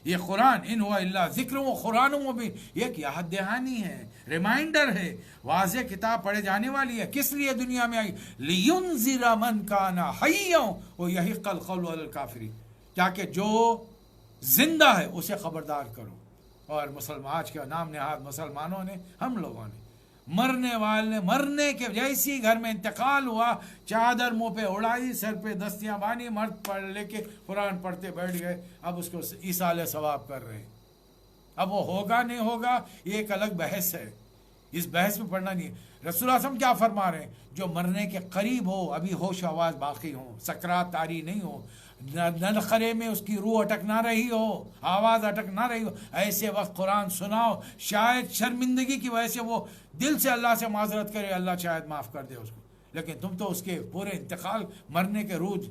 یہ قرآن ان ہوا الا ذکر و قرآن مبین، یہ ایک یاد دہانی ہے، ریمائنڈر ہے، واضح کتاب پڑھے جانے والی ہے. کس لیے دنیا میں آئی؟ لینذر من کان حیا ویحق القول علی الکافرین، تاکہ جو زندہ ہے اسے خبردار کرو. اور مسلمان آج کا نام نہاد مسلمانوں نے، ہم لوگوں نے مرنے والے مرنے کے جیسی گھر میں انتقال ہوا، چادر منہ پہ اڑائی، سر پہ دستیاں بانی، مرد پڑھ لے کے قرآن پڑھتے بیٹھ گئے. اب اس کو ایصال ثواب کر رہے ہیں. اب وہ ہوگا نہیں ہوگا یہ ایک الگ بحث ہے، اس بحث میں پڑھنا نہیں ہے. رسول اللہ صلی اللہ علیہ وسلم کیا فرما رہے ہیں؟ جو مرنے کے قریب ہو، ابھی ہوش آواز باقی ہو، سکرات طاری نہیں ہو، نلخرے میں اس کی روح اٹک نہ رہی ہو، آواز اٹک نہ رہی ہو، ایسے وقت قرآن سناؤ. شاید شرمندگی کی وجہ سے وہ دل سے اللہ سے معذرت کرے، اللہ شاید معاف کر دے اس کو. لیکن تم تو اس کے پورے انتقال، مرنے کے روز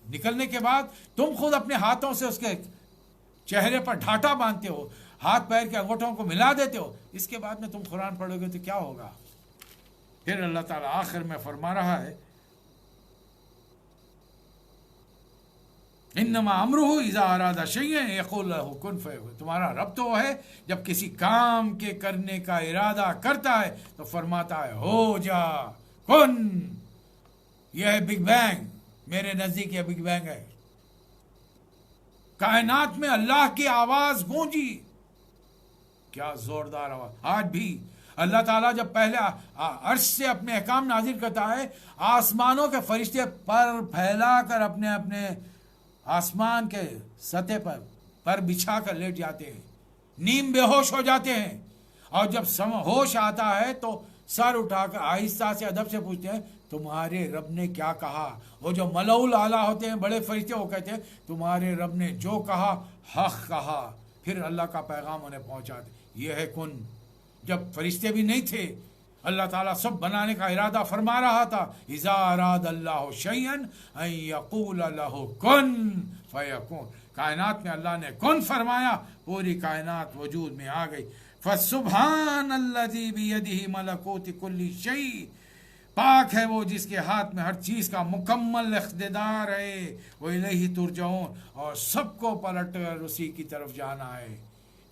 نکلنے کے بعد تم خود اپنے ہاتھوں سے اس کے چہرے پر ڈھاٹا باندھتے ہو، ہاتھ پیر کے انگوٹھوں کو ملا دیتے ہو. اس کے بعد میں تم قرآن پڑھو گے تو کیا ہوگا؟ پھر اللہ تعالیٰ آخر میں فرما رہا ہے انما امرہ اذا اراد شیئا یقول لہ کن فیکون. تمہارا رب تو ہے جب کسی کام کے کرنے کا ارادہ کرتا ہے تو فرماتا ہے ہو جا کن. یہ ہے بگ بینگ، میرے نزدیک یہ بگ بینگ ہے. کائنات میں اللہ کی آواز گونجی، کیا زوردار آواز. آج بھی اللہ تعالیٰ جب پہلے عرش سے اپنے احکام نازل کرتا ہے، آسمانوں کے فرشتے پر پھیلا کر اپنے اپنے آسمان کے سطح پر بچھا کر لیٹ جاتے ہیں، نیم بے ہوش ہو جاتے ہیں. اور جب ہوش آتا ہے تو سر اٹھا کر آہستہ سے ادب سے پوچھتے ہیں تمہارے رب نے کیا کہا. وہ جو ملؤ اعلیٰ ہوتے ہیں، بڑے فرشتے، وہ کہتے ہیں تمہارے رب نے جو کہا حق کہا. پھر اللہ کا پیغام انہیں پہنچا دے. یہ ہے کن. جب فرشتے بھی نہیں تھے، اللہ تعالیٰ سب بنانے کا ارادہ فرما رہا تھا. اذا اراد اللہ شیئا ان یقول لہ کن فیکون. کائنات میں اللہ نے کن فرمایا، پوری کائنات وجود میں آ گئی. فسبحان الذی بیدہ ملکوت کل شیء. پاک ہے وہ جس کے ہاتھ میں ہر چیز کا مکمل اقتدار ہے. وإلیہ ترجعون. اور سب کو پلٹ کر اسی کی طرف جانا ہے.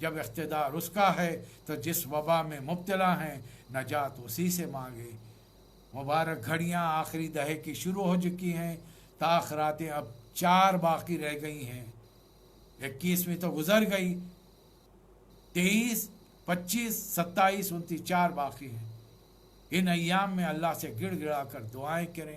جب اقتدار اس کا ہے تو جس وبا میں مبتلا ہیں نجات اسی سے مانگے. مبارک گھڑیاں آخری دہے کی شروع ہو چکی ہیں، تاخراتیں اب 4 باقی رہ گئی ہیں. 21ویں تو گزر گئی، 23، 25، 27، 29 4 باقی ہیں. ان ایام میں اللہ سے گڑ گڑا کر دعائیں کریں،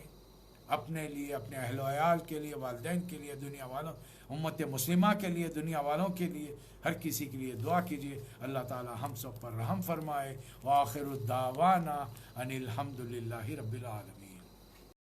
اپنے لیے، اپنے اہل و عیال کے لیے، والدین کے لیے، دنیا والوں، امت مسلمہ کے لیے، دنیا والوں کے لیے، ہر کسی کے لیے دعا کیجیے. اللہ تعالی ہم سب پر رحم فرمائے. وآخر الدعوانا ان الحمد للہ رب العالمین.